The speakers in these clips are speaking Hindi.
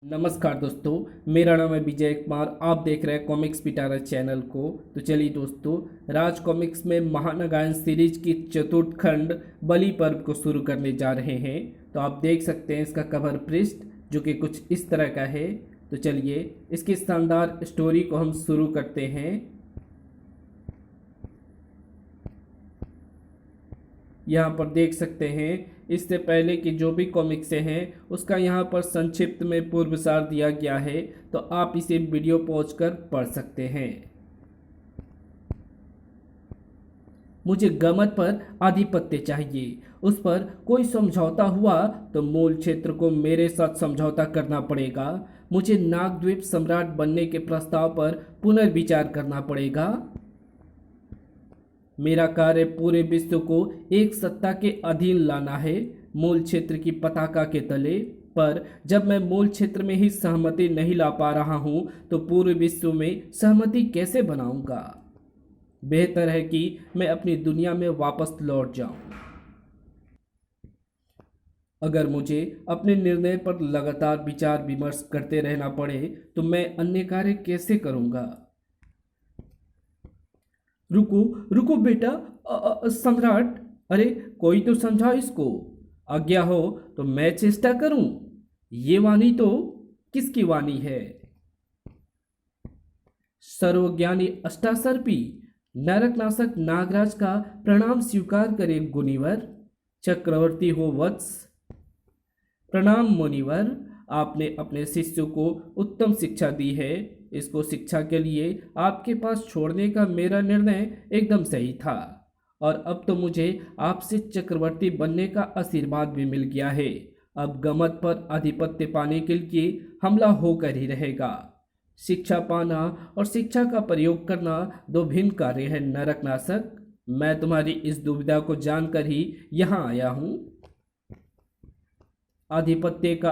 नमस्कार दोस्तों, मेरा नाम है विजय कुमार। आप देख रहे हैं कॉमिक्स पिटारा चैनल को। तो चलिए दोस्तों, राज कॉमिक्स में महानागायन सीरीज की चतुर्थ खंड बलि पर्व को शुरू करने जा रहे हैं। तो आप देख सकते हैं इसका कवर पृष्ठ जो कि कुछ इस तरह का है। तो चलिए इसकी शानदार स्टोरी को हम शुरू करते हैं। यहाँ पर देख सकते हैं इससे पहले कि जो भी कॉमिक्स हैं उसका यहाँ पर संक्षिप्त में पूर्व सार दिया गया है, तो आप इसे वीडियो पॉज कर पढ़ सकते हैं। मुझे गमन पर आधिपत्य चाहिए। उस पर कोई समझौता हुआ तो मूल क्षेत्र को मेरे साथ समझौता करना पड़ेगा। मुझे नागद्वीप सम्राट बनने के प्रस्ताव पर पुनर्विचार करना पड़ेगा। मेरा कार्य पूरे विश्व को एक सत्ता के अधीन लाना है, मूल क्षेत्र की पताका के तले। पर जब मैं मूल क्षेत्र में ही सहमति नहीं ला पा रहा हूं तो पूरे विश्व में सहमति कैसे बनाऊंगा? बेहतर है कि मैं अपनी दुनिया में वापस लौट जाऊं। अगर मुझे अपने निर्णय पर लगातार विचार विमर्श करते रहना पड़े तो मैं अन्य कार्य कैसे करूंगा? रुको रुको बेटा, सम्राट। अरे कोई तो समझाओ इसको। आज्ञा हो तो मैं चेष्टा करूं। ये वाणी तो किसकी वाणी है? सर्वज्ञानी अष्टासर्पी नरकनाशक नागराज का प्रणाम स्वीकार करे गुनिवर। चक्रवर्ती हो वत्स। प्रणाम मुनिवर। आपने अपने शिष्य को उत्तम शिक्षा दी है। इसको शिक्षा के लिए आपके पास छोड़ने का मेरा निर्णय एकदम सही था, और अब तो मुझे आपसे चक्रवर्ती बनने का आशीर्वाद भी मिल गया है। अब गमन पर आधिपत्य पाने के लिए हमला होकर ही रहेगा। शिक्षा पाना और शिक्षा का प्रयोग करना दो भिन्न कार्य है नरकनाशक। मैं तुम्हारी इस दुविधा को जानकर ही यहाँ आया हूँ। आधिपत्य का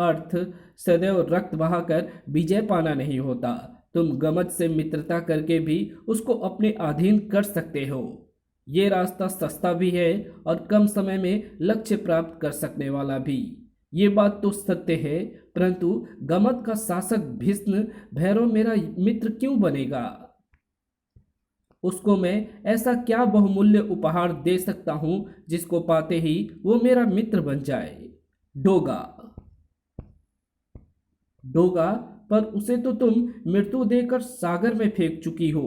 अर्थ सदैव रक्त बहाकर विजय पाना नहीं होता। तुम गमन से मित्रता करके भी उसको अपने अधीन कर सकते हो। ये रास्ता सस्ता भी है और कम समय में लक्ष्य प्राप्त कर सकने वाला भी। ये बात तो सत्य है, परंतु गमन का शासक भीष्म भैरव मेरा मित्र क्यों बनेगा? उसको मैं ऐसा क्या बहुमूल्य उपहार दे सकता हूँ जिसको पाते ही वो मेरा मित्र बन जाए? डोगा। डोगा? पर उसे तो तुम मृत्यु देकर सागर में फेंक चुकी हो।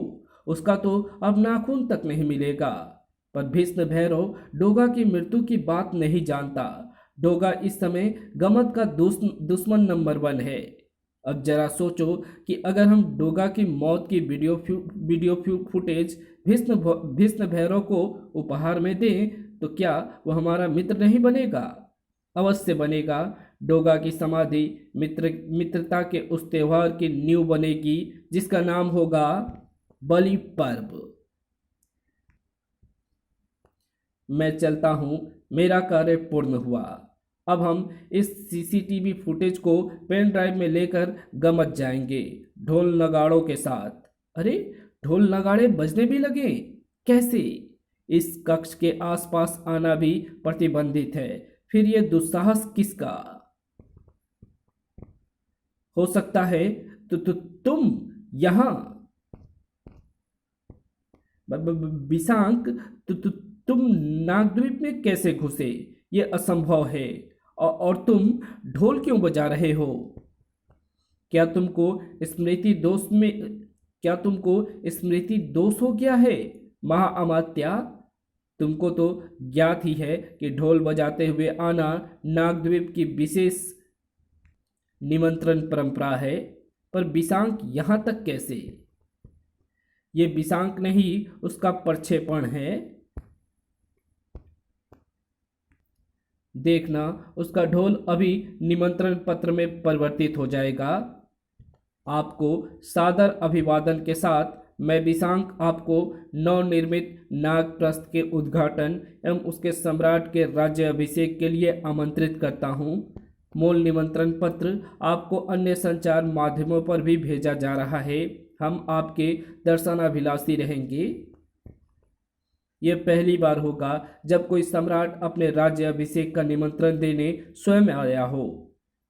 उसका तो अब नाखून तक नहीं मिलेगा। पर भीष्म भैरव डोगा की मृत्यु की बात नहीं जानता। डोगा इस समय गमन का दुश्मन नंबर 1 है। अब जरा सोचो कि अगर हम डोगा की मौत की वीडियो फुटेज भीष्म भैरव को उपहार में दें तो क्या वह हमारा मित्र नहीं बनेगा? अवश्य बनेगा। डोगा की समाधि मित्रता के उस त्योहार की नींव बनेगी जिसका नाम होगा बलि पर्व। मैं चलता हूं, मेरा कार्य पूर्ण हुआ। अब हम इस सीसीटीवी फुटेज को पेन ड्राइव में लेकर गमन जाएंगे, ढोल नगाड़ों के साथ। अरे ढोल नगाड़े बजने भी लगे? कैसे? इस कक्ष के आसपास आना भी प्रतिबंधित है। फिर ये दुस्साहस किसका हो सकता है? तो तुम यहाँ बिसांक, तुम नागद्वीप में कैसे घुसे? ये असंभव है। और तुम ढोल क्यों बजा रहे हो? क्या तुमको स्मृति दोष में क्या तुमको स्मृति दोष हो गया है महाअमात्या? तुमको तो ज्ञात ही है कि ढोल बजाते हुए आना नागद्वीप की विशेष निमंत्रण परंपरा है। पर बिसांक यहाँ तक कैसे? ये बिसांक नहीं, उसका प्रक्षेपण है। देखना, उसका ढोल अभी निमंत्रण पत्र में परिवर्तित हो जाएगा। आपको सादर अभिवादन के साथ मैं बिसांक आपको नवनिर्मित नागप्रस्थ के उद्घाटन एवं उसके सम्राट के राज्य अभिषेक के लिए आमंत्रित करता हूँ। मूल निमंत्रण पत्र आपको अन्य संचार माध्यमों पर भी भेजा जा रहा है। हम आपके दर्शनाभिलाषी रहेंगे। यह पहली बार होगा जब कोई सम्राट अपने राज्य अभिषेक का निमंत्रण देने स्वयं आया हो।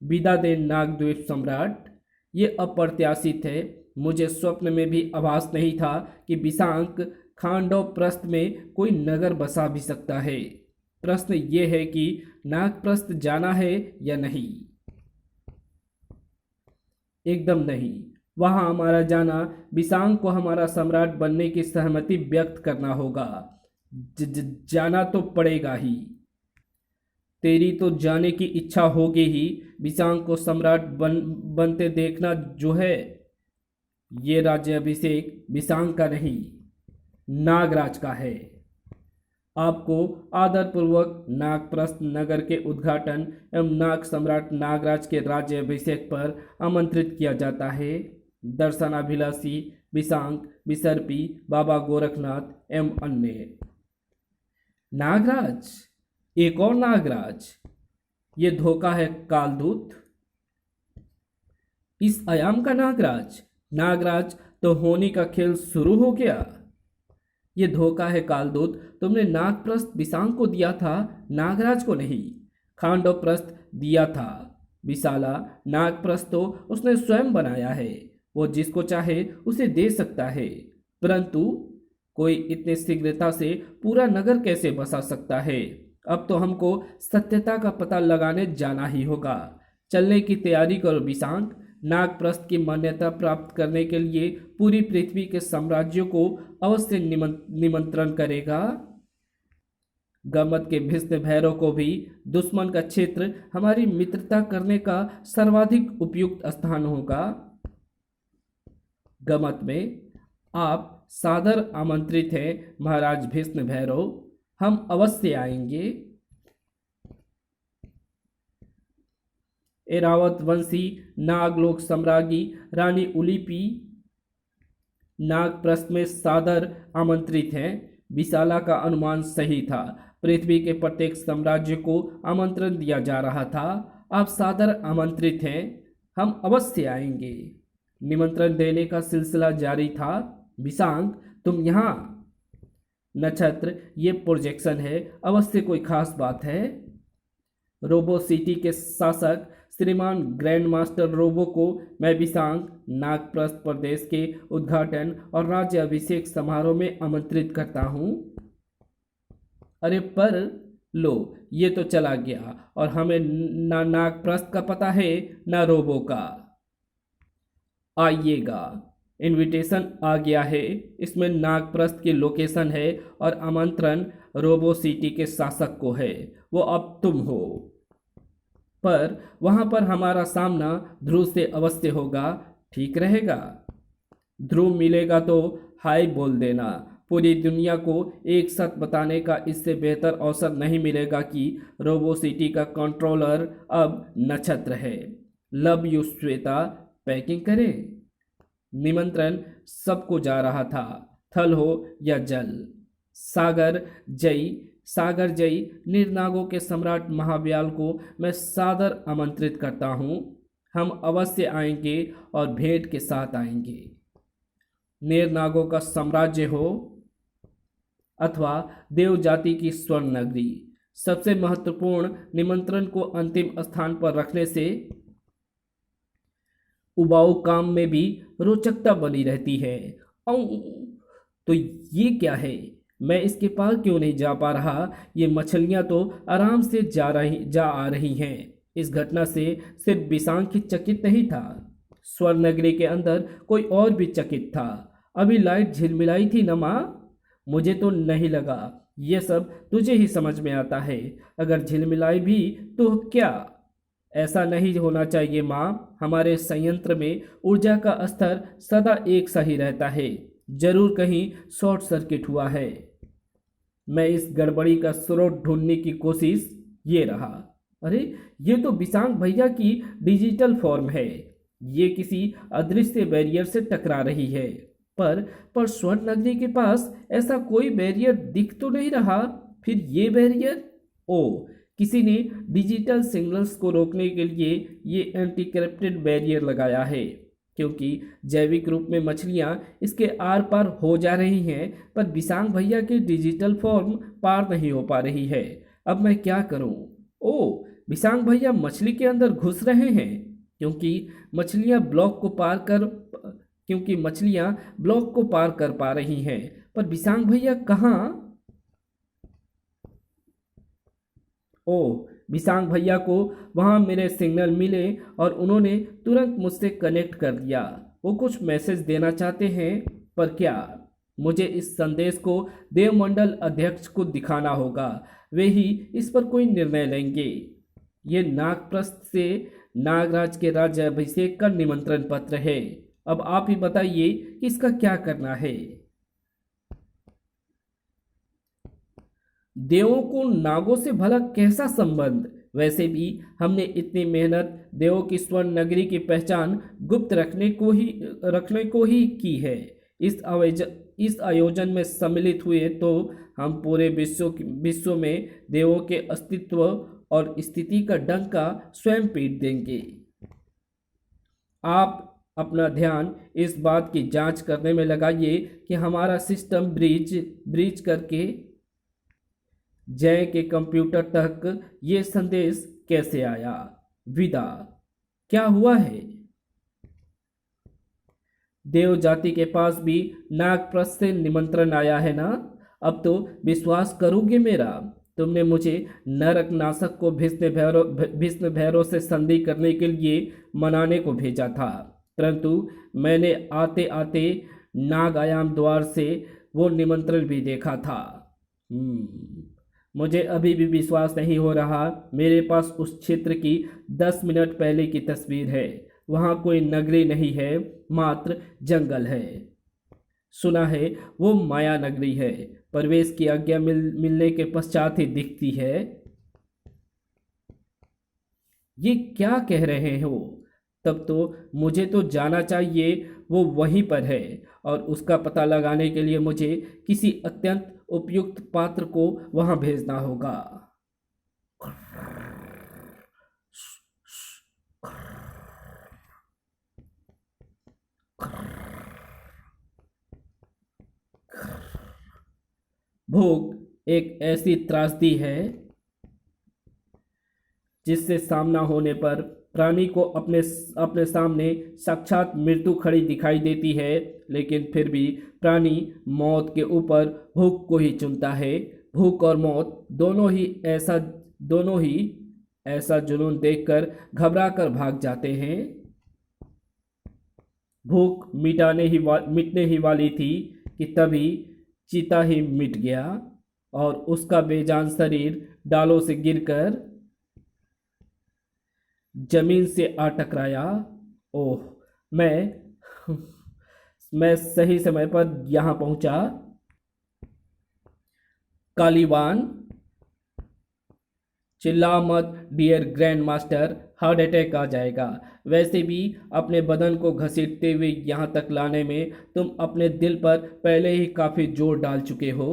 विदा दे नागद्वीप सम्राट। ये अप्रत्याशित है। मुझे स्वप्न में भी आभास नहीं था कि बिसांक खांडव प्रस्थ में कोई नगर बसा भी सकता है। प्रश्न ये है कि नागप्रस्थ जाना है या नहीं। एकदम नहीं। वहां हमारा जाना बिसांक को हमारा सम्राट बनने की सहमति व्यक्त करना होगा। जाना तो पड़ेगा ही। तेरी तो जाने की इच्छा होगी ही। बिसांक को सम्राट बनते देखना जो है, ये राज्याभिषेक बिसांक का नहीं, नागराज का है। आपको आदरपूर्वक नागप्रस्थ नगर के उद्घाटन एवं नाग सम्राट नागराज के राज्याभिषेक पर आमंत्रित किया जाता है। दर्शनाभिलाषी बिसांक, बिसर्पी, बाबा गोरखनाथ एवं अन्य। नागराज, एक और नागराज। ये धोखा है कालदूत। इस आयाम का नागराज, नागराज तो होने का खेल शुरू हो गया। ये धोखा है कालदूत। तुमने नागप्रस्थ बिसांक को दिया था, नागराज को नहीं। खांडवप्रस्थ दिया था विशाला। नागप्रस्थ तो उसने स्वयं बनाया है। वो जिसको चाहे उसे दे सकता है। परंतु कोई इतने शीघ्रता से पूरा नगर कैसे बसा सकता है। अब तो हमको सत्यता का पता लगाने जाना ही होगा। चलने की तैयारी करो बिसांक। नागप्रस्थ की मान्यता प्राप्त करने के लिए पूरी पृथ्वी के साम्राज्यों को अवश्य निमंत्रण करेगा। गमत के भीष्म भैरव को भी दुश्मन का क्षेत्र हमारी मित्रता करने का सर्वाधिक उपयुक्त स्थान होगा। गमत में आप सादर आमंत्रित हैं महाराज भीष्म भैरव। हम अवश्य आएंगे। एरावत वंशी नागलोक सम्राज्ञी रानी उलिपी नागप्रस्थ में सादर आमंत्रित हैं। विशाला का अनुमान सही था। पृथ्वी के प्रत्येक साम्राज्य को आमंत्रण दिया जा रहा था। आप सादर आमंत्रित हैं। हम अवश्य आएंगे। निमंत्रण देने का सिलसिला जारी था। बिसांक, तुम यहाँ। नक्षत्र, ये प्रोजेक्शन है। अवश्य कोई खास बात है। रोबो सिटी के शासक श्रीमान ग्रैंड मास्टर रोबो को मैं बिसांक नागप्रस्थ प्रदेश के उद्घाटन और राज्य अभिषेक समारोह में आमंत्रित करता हूँ। अरे पर लो, ये तो चला गया और हमें ना नागप्रस्थ का पता है ना रोबो का। आइएगा, इनविटेशन आ गया है। इसमें नागप्रस्थ की लोकेशन है और आमंत्रण रोबो सिटी के शासक को है। वो अब तुम हो। पर वहां पर हमारा सामना ध्रुव से अवश्य होगा। ठीक रहेगा। ध्रुव मिलेगा तो हाय बोल देना। पूरी दुनिया को एक साथ बताने का इससे बेहतर अवसर नहीं मिलेगा कि रोबो सिटी का कंट्रोलर अब नक्षत्र है। Love you Shweta. पैकिंग करें। निमंत्रण सबको जा रहा था, थल हो या जल। सागर जयी निर्नागों के सम्राट महाब्याल को मैं सादर आमंत्रित करता हूँ। हम अवश्य आएंगे और भेंट के साथ आएंगे। निर्नागों का साम्राज्य हो अथवा देव जाति की स्वर्ण नगरी, सबसे महत्वपूर्ण निमंत्रण को अंतिम स्थान पर रखने से उबाऊ काम में भी रोचकता बनी रहती है। तो ये क्या है? मैं इसके पार क्यों नहीं जा पा रहा? ये मछलियां तो आराम से जा आ रही हैं। इस घटना से सिर्फ बिसांक ही चकित नहीं था, स्वर्ण नगरी के अंदर कोई और भी चकित था। अभी लाइट झिलमिलाई थी न माँ? मुझे तो नहीं लगा। ये सब तुझे ही समझ में आता है। अगर झिलमिलाई भी तो क्या? ऐसा नहीं होना चाहिए माँ। हमारे संयंत्र में ऊर्जा का स्तर सदा एक सा ही रहता है। जरूर कहीं शॉर्ट सर्किट हुआ है। मैं इस गड़बड़ी का स्रोत ढूंढने की कोशिश। ये रहा। अरे, ये तो बिसांक भैया की डिजिटल फॉर्म है। ये किसी अदृश्य बैरियर से टकरा रही है। पर स्वर्ण नगरी के पास ऐसा कोई बैरियर दिख तो नहीं रहा। फिर ये बैरियर? ओ, किसी ने डिजिटल सिग्नल्स को रोकने के लिए ये एंटी करप्टेड बैरियर लगाया है। क्योंकि जैविक रूप में मछलियां इसके आर पार हो जा रही हैं, पर बिसांक भैया की डिजिटल फॉर्म पार नहीं हो पा रही है। अब मैं क्या करूं? ओ, बिसांग भैया मछली के अंदर घुस रहे हैं, क्योंकि मछलियां ब्लॉक को पार कर क्योंकि मछलियां ब्लॉक को पार कर पा रही हैं। पर बिसांग भैया कहाँ? ओ, बिसांग भैया को वहां मेरे सिग्नल मिले और उन्होंने तुरंत मुझसे कनेक्ट कर दिया। वो कुछ मैसेज देना चाहते हैं, पर क्या? मुझे इस संदेश को देवमंडल अध्यक्ष को दिखाना होगा, वे ही इस पर कोई निर्णय लेंगे। ये नागप्रस्थ से नागराज के राज्याभिषेक का निमंत्रण पत्र है। अब आप ही बताइए कि इसका क्या करना है। देवों को नागों से भला कैसा संबंध? वैसे भी हमने इतनी मेहनत देवों की स्वर्ण नगरी की पहचान गुप्त रखने को ही की है। इस आयोजन में सम्मिलित हुए तो हम पूरे विश्व में देवों के अस्तित्व और स्थिति का डंका स्वयं पीट देंगे। आप अपना ध्यान इस बात की जांच करने में लगाइए कि हमारा सिस्टम ब्रीच करके जय के कंप्यूटर तक ये संदेश कैसे आया। विदा। क्या हुआ है? देव जाति के पास भी नागप्रस्थ से निमंत्रण आया है ना? अब तो विश्वास करोगे मेरा? तुमने मुझे नरक नाशक को भीष्म भैरव से संधि करने के लिए मनाने को भेजा था, परंतु मैंने आते आते नाग आयाम द्वार से वो निमंत्रण भी देखा था। मुझे अभी भी विश्वास नहीं हो रहा। मेरे पास उस क्षेत्र की 10 मिनट पहले की तस्वीर है। वहाँ कोई नगरी नहीं है, मात्र जंगल है। सुना है वो माया नगरी है। प्रवेश की आज्ञा मिलने के पश्चात ही दिखती है। ये क्या कह रहे हो? तब तो मुझे तो जाना चाहिए वो वहीं पर है, और उसका पता लगाने के लिए मुझे किसी अत्यंत उपयुक्त पात्र को वहां भेजना होगा। भूख एक ऐसी त्रासदी है जिससे सामना होने पर प्राणी को अपने सामने साक्षात मृत्यु खड़ी दिखाई देती है, लेकिन फिर भी प्राणी मौत के ऊपर भूख को ही चुनता है। भूख और मौत दोनों ही ऐसा जुनून देखकर घबरा कर भाग जाते हैं। भूख मिटने ही वाली थी कि तभी चीता ही मिट गया और उसका बेजान शरीर डालों से गिरकर जमीन से आ टकराया। ओह, मैं सही समय पर यहां पहुंचा। कालीबान, चिल्ला मत dear grand master, heart attack आ जाएगा। वैसे भी अपने बदन को घसीटते हुए यहां तक लाने में तुम अपने दिल पर पहले ही काफी जोर डाल चुके हो।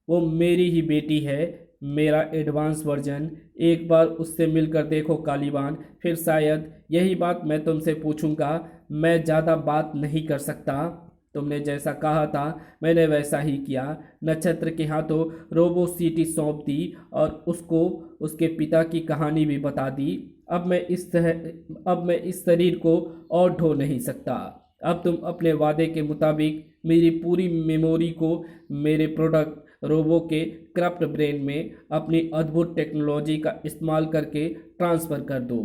वो मेरी ही बेटी है, मेरा एडवांस वर्जन। एक बार उससे मिलकर देखो कालीबान, फिर शायद यही बात मैं तुमसे पूछूंगा। मैं ज़्यादा बात नहीं कर सकता। तुमने जैसा कहा था मैंने वैसा ही किया। नक्षत्र के हाथों रोबो सिटी सौंप दी और उसको उसके पिता की कहानी भी बता दी। अब मैं इस शरीर को और ढो नहीं सकता। अब तुम अपने वादे के मुताबिक मेरी पूरी मेमोरी को मेरे प्रोडक्ट रोबो के करप्ट ब्रेन में अपनी अद्भुत टेक्नोलॉजी का इस्तेमाल करके ट्रांसफ़र कर दो।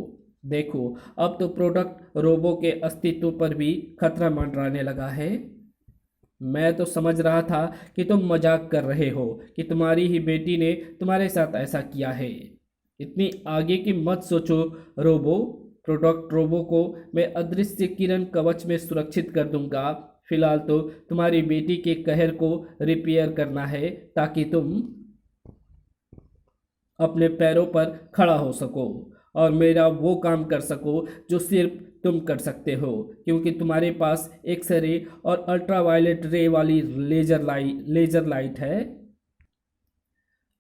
देखो, अब तो प्रोडक्ट रोबो के अस्तित्व पर भी खतरा मंडराने लगा है। मैं तो समझ रहा था कि तुम मजाक कर रहे हो, कि तुम्हारी ही बेटी ने तुम्हारे साथ ऐसा किया है। इतनी आगे की मत सोचो रोबो। प्रोडक्ट रोबो को मैं अदृश्य किरण कवच में सुरक्षित कर दूंगा। फिलहाल तो तुम्हारी बेटी के कहर को रिपेयर करना है, ताकि तुम अपने पैरों पर खड़ा हो सको और मेरा वो काम कर सको जो सिर्फ तुम कर सकते हो, क्योंकि तुम्हारे पास एक्सरे और अल्ट्रावायलेट रे वाली लेजर लाइट है।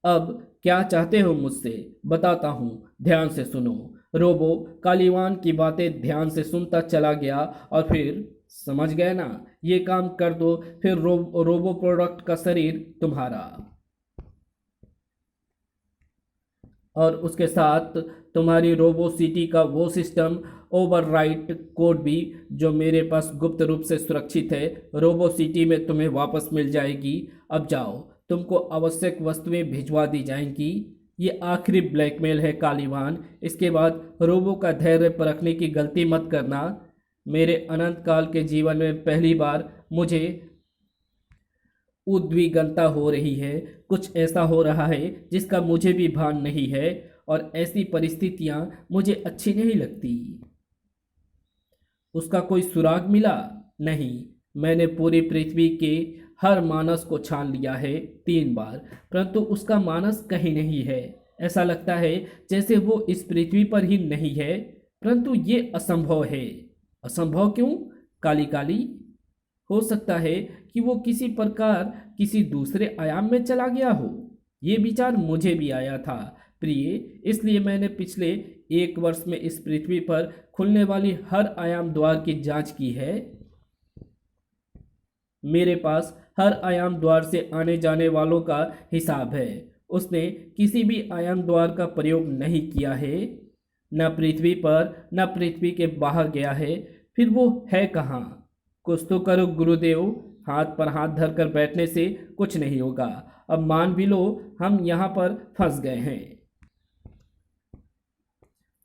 अब क्या चाहते हो मुझसे? बताता हूँ, ध्यान से सुनो। रोबो कालीवान की बातें ध्यान से सुनता चला गया और फिर, समझ गए ना, ये काम कर दो, फिर रोबो प्रोडक्ट का शरीर तुम्हारा। और उसके साथ तुम्हारी रोबो सिटी का वो सिस्टम ओवरराइट कोड भी जो मेरे पास गुप्त रूप से सुरक्षित है, रोबो सिटी में तुम्हें वापस मिल जाएगी। अब जाओ, तुमको आवश्यक वस्तुएं भिजवा दी जाएंगी। ये आखिरी ब्लैकमेल है कालीवान। इसके बाद रोबो का धैर्य परखने की गलती मत करना। मेरे अनंत काल के जीवन में पहली बार मुझे उद्विग्नता हो रही है। कुछ ऐसा हो रहा है जिसका मुझे भी भान नहीं है, और ऐसी परिस्थितियां मुझे अच्छी नहीं लगती। उसका कोई सुराग मिला? नहीं। मैंने पूरी पृथ्वी के हर मानस को छान लिया है 3 बार, परंतु उसका मानस कहीं नहीं है। ऐसा लगता है जैसे वो इस पृथ्वी पर ही नहीं है, परंतु ये असंभव है। असंभव क्यों? काली काली, हो सकता है कि वो किसी प्रकार किसी दूसरे आयाम में चला गया हो। ये विचार मुझे भी आया था प्रिय, इसलिए मैंने पिछले 1 वर्ष में इस पृथ्वी पर खुलने वाली हर आयाम द्वार की जांच की है। मेरे पास हर आयाम द्वार से आने जाने वालों का हिसाब है। उसने किसी भी आयाम द्वार का प्रयोग नहीं किया है, न पृथ्वी पर न पृथ्वी के बाहर गया है। फिर वो है कहाँ? कुछ तो करो गुरुदेव। हाथ पर हाथ धरकर बैठने से कुछ नहीं होगा। अब मान भी लो हम यहाँ पर फंस गए हैं।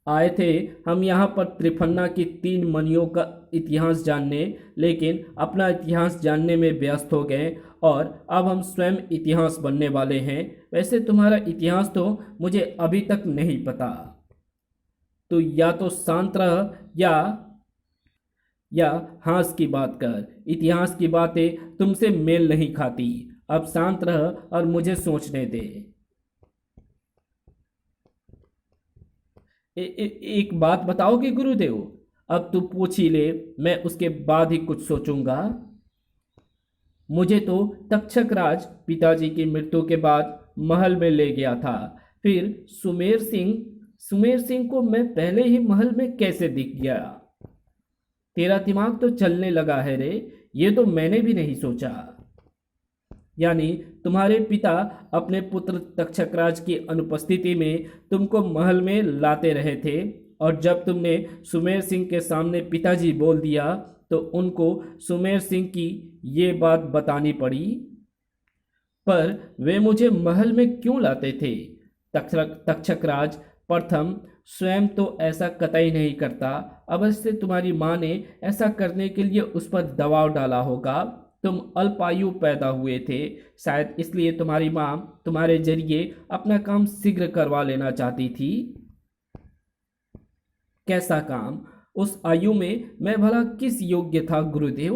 आए थे हम यहाँ पर त्रिफन्ना की 3 मणियों का इतिहास जानने, लेकिन अपना इतिहास जानने में व्यस्त हो गए और अब हम स्वयं इतिहास बनने वाले हैं। वैसे तुम्हारा इतिहास तो मुझे अभी तक नहीं पता। तो या तो शांत रह या हास की बात कर। इतिहास की बातें तुमसे मेल नहीं खाती। अब शांत रह और मुझे सोचने दे। एक बात बताओगे गुरुदेव? अब तू पूछ ही ले, मैं उसके बाद ही कुछ सोचूंगा। मुझे तो तक्षक राज पिताजी की मृत्यु के बाद महल में ले गया था। फिर सुमेर सिंह को मैं पहले ही महल में कैसे दिख गया? तेरा दिमाग तो चलने लगा है रे। ये तो मैंने भी नहीं सोचा। यानी तुम्हारे पिता अपने पुत्र तक्षकराज की अनुपस्थिति में तुमको महल में लाते रहे थे, और जब तुमने सुमेर सिंह के सामने पिताजी बोल दिया तो उनको सुमेर सिंह की ये बात बतानी पड़ी। पर वे मुझे महल में क्यों लाते थे? तक्षकराज प्रथम स्वयं तो ऐसा कतई नहीं करता। अवश्य तुम्हारी माँ ने ऐसा करने के लिए उस पर दबाव डाला होगा। तुम अल्पायु पैदा हुए थे, शायद इसलिए तुम्हारी माँ तुम्हारे जरिए अपना काम शीघ्र करवा लेना चाहती थी। कैसा काम? उस आयु में मैं भला किस योग्य था गुरुदेव?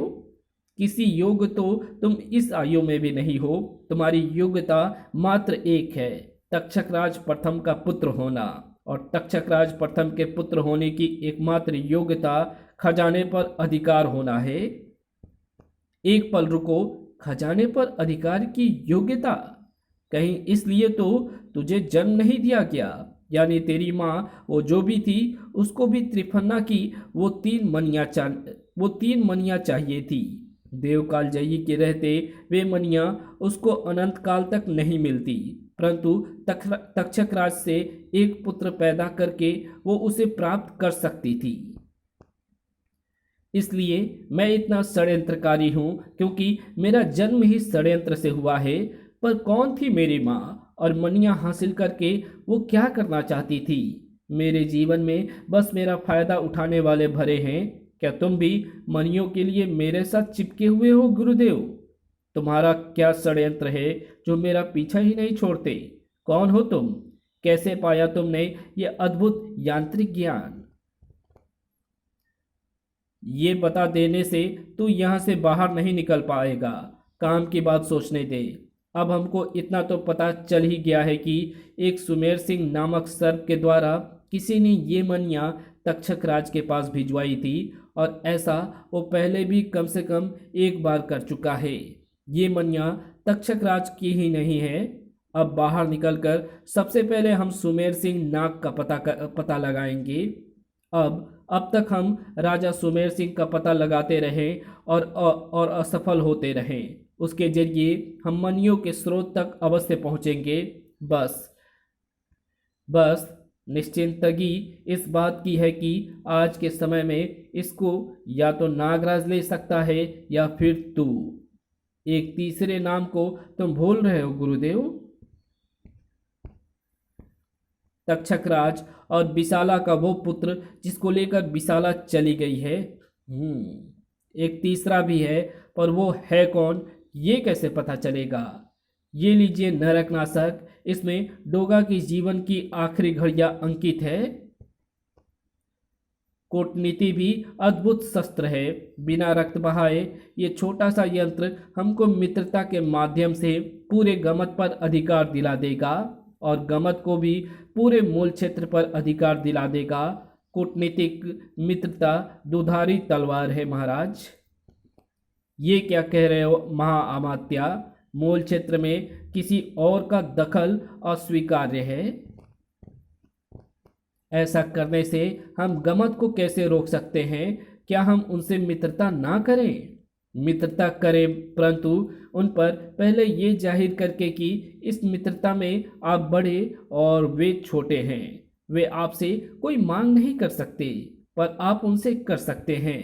किसी योग्य तो तुम इस आयु में भी नहीं हो। तुम्हारी योग्यता मात्र एक है, तक्षकराज प्रथम का पुत्र होना। और तक्षकराज प्रथम के पुत्र होने की एकमात्र योग्यता खजाने पर अधिकार होना है। एक पल रुको, खजाने पर अधिकार की योग्यता? कहीं इसलिए तो तुझे जन्म नहीं दिया गया? यानी तेरी माँ वो जो भी थी उसको भी त्रिफन्ना की वो 3 मणियाँ चाहिए थी। देवकाल जयी के रहते वे मणियाँ उसको अनंत काल तक नहीं मिलती, परंतु तक्षकराज से एक पुत्र पैदा करके वो उसे प्राप्त कर सकती थी। इसलिए मैं इतना षड्यंत्रकारी हूँ, क्योंकि मेरा जन्म ही षड्यंत्र से हुआ है। पर कौन थी मेरी माँ, और मणियाँ हासिल करके वो क्या करना चाहती थी? मेरे जीवन में बस मेरा फायदा उठाने वाले भरे हैं। क्या तुम भी मणियों के लिए मेरे साथ चिपके हुए हो गुरुदेव? तुम्हारा क्या षड्यंत्र है जो मेरा पीछा ही नहीं छोड़ते? कौन हो तुम? कैसे पाया तुमने ये अद्भुत यांत्रिक ज्ञान? ये बता देने से तू यहाँ से बाहर नहीं निकल पाएगा। काम की बात सोचने दे। अब हमको इतना तो पता चल ही गया है कि एक सुमेर सिंह नामक सर्प के द्वारा किसी ने ये मणियाँ तक्षक राज के पास भिजवाई थी, और ऐसा वो पहले भी कम से कम 1 बार कर चुका है। ये मणियाँ तक्षक राज की ही नहीं है। अब बाहर निकलकर सबसे पहले हम सुमेर सिंह नाग का पता लगाएंगे। अब तक हम राजा सुमेर सिंह का पता लगाते रहे और असफल होते रहे। उसके जरिए हम मणियों के स्रोत तक अवश्य पहुंचेंगे। बस बस निश्चिंतगी इस बात की है कि आज के समय में इसको या तो नागराज ले सकता है या फिर तू। एक तीसरे नाम को तुम भूल रहे हो गुरुदेव। तक्षकराज और विशाला का वो पुत्र जिसको लेकर विशाला चली गई है। एक तीसरा भी है, पर वो है कौन ये कैसे पता चलेगा। ये लीजिए नरकनाशक, इसमें डोगा की जीवन की आखिरी घड़ियां अंकित है। कूटनीति भी अद्भुत शस्त्र है। बिना रक्त बहाए ये छोटा सा यंत्र हमको मित्रता के माध्यम से पूरे गमत पर अधिकार दिला देगा और गमत को भी पूरे मूल क्षेत्र पर अधिकार दिला देगा। कूटनीतिक मित्रता दुधारी तलवार है महाराज। ये क्या कह रहे हो महाअमात्या, मूल क्षेत्र में किसी और का दखल अस्वीकार्य है। ऐसा करने से हम गमत को कैसे रोक सकते हैं। क्या हम उनसे मित्रता ना करें। मित्रता करें, परंतु उन पर पहले ये जाहिर करके कि इस मित्रता में आप बड़े और वे छोटे हैं। वे आपसे कोई मांग नहीं कर सकते, पर आप उनसे कर सकते हैं।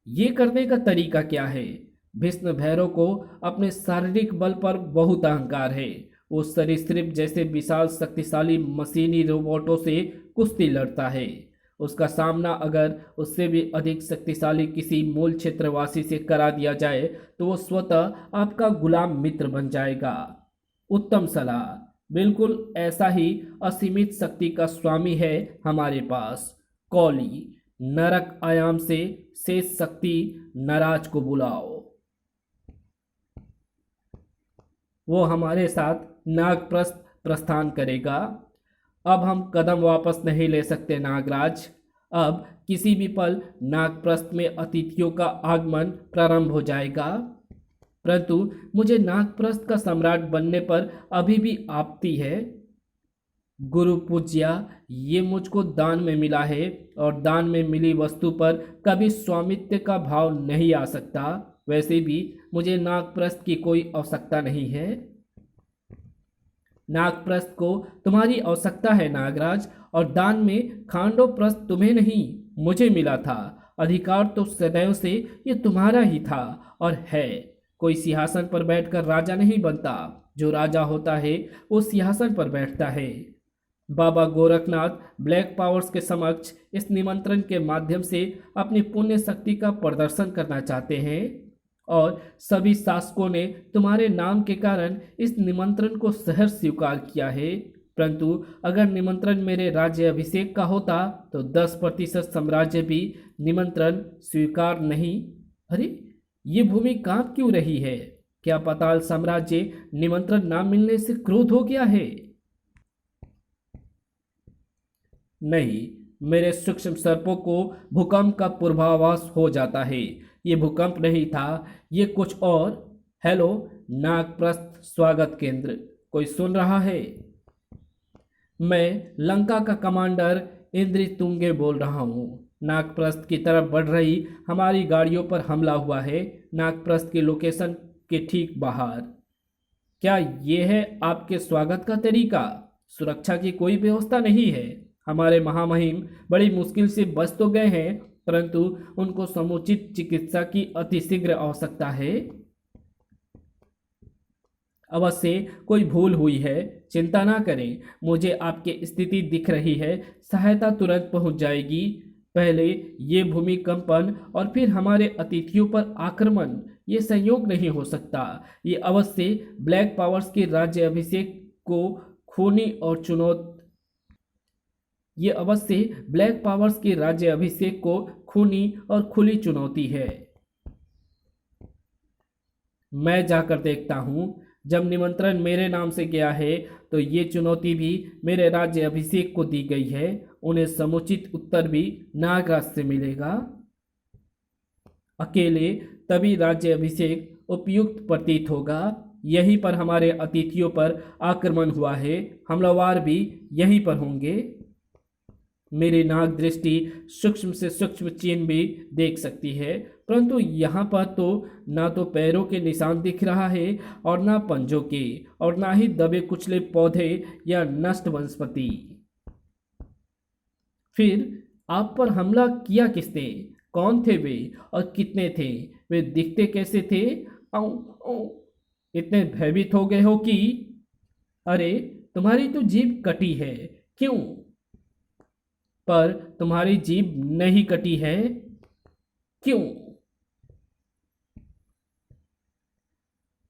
ये करने का तरीका क्या है। भीष्म भैरव को अपने शारीरिक बल पर बहुत अहंकार है। वो सरीसृप जैसे विशाल शक्तिशाली मशीनी रोबोटों से कुश्ती लड़ता है। उसका सामना अगर उससे भी अधिक शक्तिशाली किसी मूल क्षेत्रवासी से करा दिया जाए तो वो स्वतः आपका गुलाम मित्र बन जाएगा। उत्तम सलाह। बिल्कुल ऐसा ही असीमित शक्ति का स्वामी है हमारे पास। कौली, नरक आयाम से शेष शक्ति नराज को बुलाओ। वो हमारे साथ नागप्रस्थ प्रस्थान करेगा। अब हम कदम वापस नहीं ले सकते नागराज। अब किसी भी पल नागप्रस्थ में अतिथियों का आगमन प्रारंभ हो जाएगा। परंतु मुझे नागप्रस्थ का सम्राट बनने पर अभी भी आपत्ति है। गुरु पूज्या, ये मुझको दान में मिला है और दान में मिली वस्तु पर कभी स्वामित्व का भाव नहीं आ सकता। वैसे भी मुझे नागप्रस्थ की कोई आवश्यकता नहीं है। नागप्रस्थ को तुम्हारी आवश्यकता है नागराज, और दान में खांडोप्रस्थ तुम्हें नहीं मुझे मिला था। अधिकार तो सदैव से ये तुम्हारा ही था और है। कोई सिंहासन पर बैठकर राजा नहीं बनता। जो राजा होता है वो सिंहासन पर बैठता है। बाबा गोरखनाथ ब्लैक पावर्स के समक्ष इस निमंत्रण के माध्यम से अपनी पुण्य शक्ति का प्रदर्शन करना चाहते हैं और सभी शासकों ने तुम्हारे नाम के कारण इस निमंत्रण को सहर्ष स्वीकार किया है। परंतु अगर निमंत्रण मेरे राज्य अभिषेक का होता तो 10% साम्राज्य भी निमंत्रण स्वीकार नहीं। अरे, ये भूमि कांप क्यों रही है। क्या पाताल साम्राज्य निमंत्रण ना मिलने से क्रोध हो गया है। नहीं, मेरे सूक्ष्म सर्पों को भूकंप का पूर्वाभास हो जाता है। ये भूकंप नहीं था, ये कुछ और। हेलो नागप्रस्थ स्वागत केंद्र, कोई सुन रहा है। मैं लंका का कमांडर इंद्रतुंगे बोल रहा हूँ। नागप्रस्थ की तरफ बढ़ रही हमारी गाड़ियों पर हमला हुआ है, नागप्रस्थ की लोकेशन के ठीक बाहर। क्या ये है आपके स्वागत का तरीका। सुरक्षा की कोई व्यवस्था नहीं है। हमारे महामहिम बड़ी मुश्किल से बच तो गए हैं, परंतु उनको समुचित चिकित्सा की अतिशीघ्र आवश्यकता है। अवश्य कोई भूल हुई है, चिंता ना करें। मुझे आपकी स्थिति दिख रही है, सहायता तुरंत पहुंच जाएगी। पहले ये भूमिकंपन और फिर हमारे अतिथियों पर आक्रमण, ये संयोग नहीं हो सकता। ये अवश्य ब्लैक पावर्स के राज्य अभिषेक को खूनी और चुनौती ये अवश्य ब्लैक पावर्स के राज्य अभिषेक को खूनी और खुली चुनौती है। मैं जाकर देखता हूँ। जब निमंत्रण मेरे नाम से गया है तो ये चुनौती भी मेरे राज्य अभिषेक को दी गई है। उन्हें समुचित उत्तर भी नागराज से मिलेगा। अकेले तभी राज्य अभिषेक उपयुक्त प्रतीत होगा। यहीं पर हमारे अतिथियों पर आक्रमण हुआ है, हमलावर भी यहीं पर होंगे। मेरी नाग दृष्टि सूक्ष्म से सूक्ष्म चिन्ह भी देख सकती है, परंतु यहाँ पर तो ना तो पैरों के निशान दिख रहा है और ना पंजों के, और ना ही दबे कुचले पौधे या नष्ट वनस्पति। फिर आप पर हमला किया किसने? कौन थे वे और कितने थे? वे दिखते कैसे थे? आऊ, आऊ, इतने भयभीत हो गए हो कि अरे तुम्हारी तो जीभ कटी है। क्यों? पर तुम्हारी जीभ नहीं कटी है। क्यों?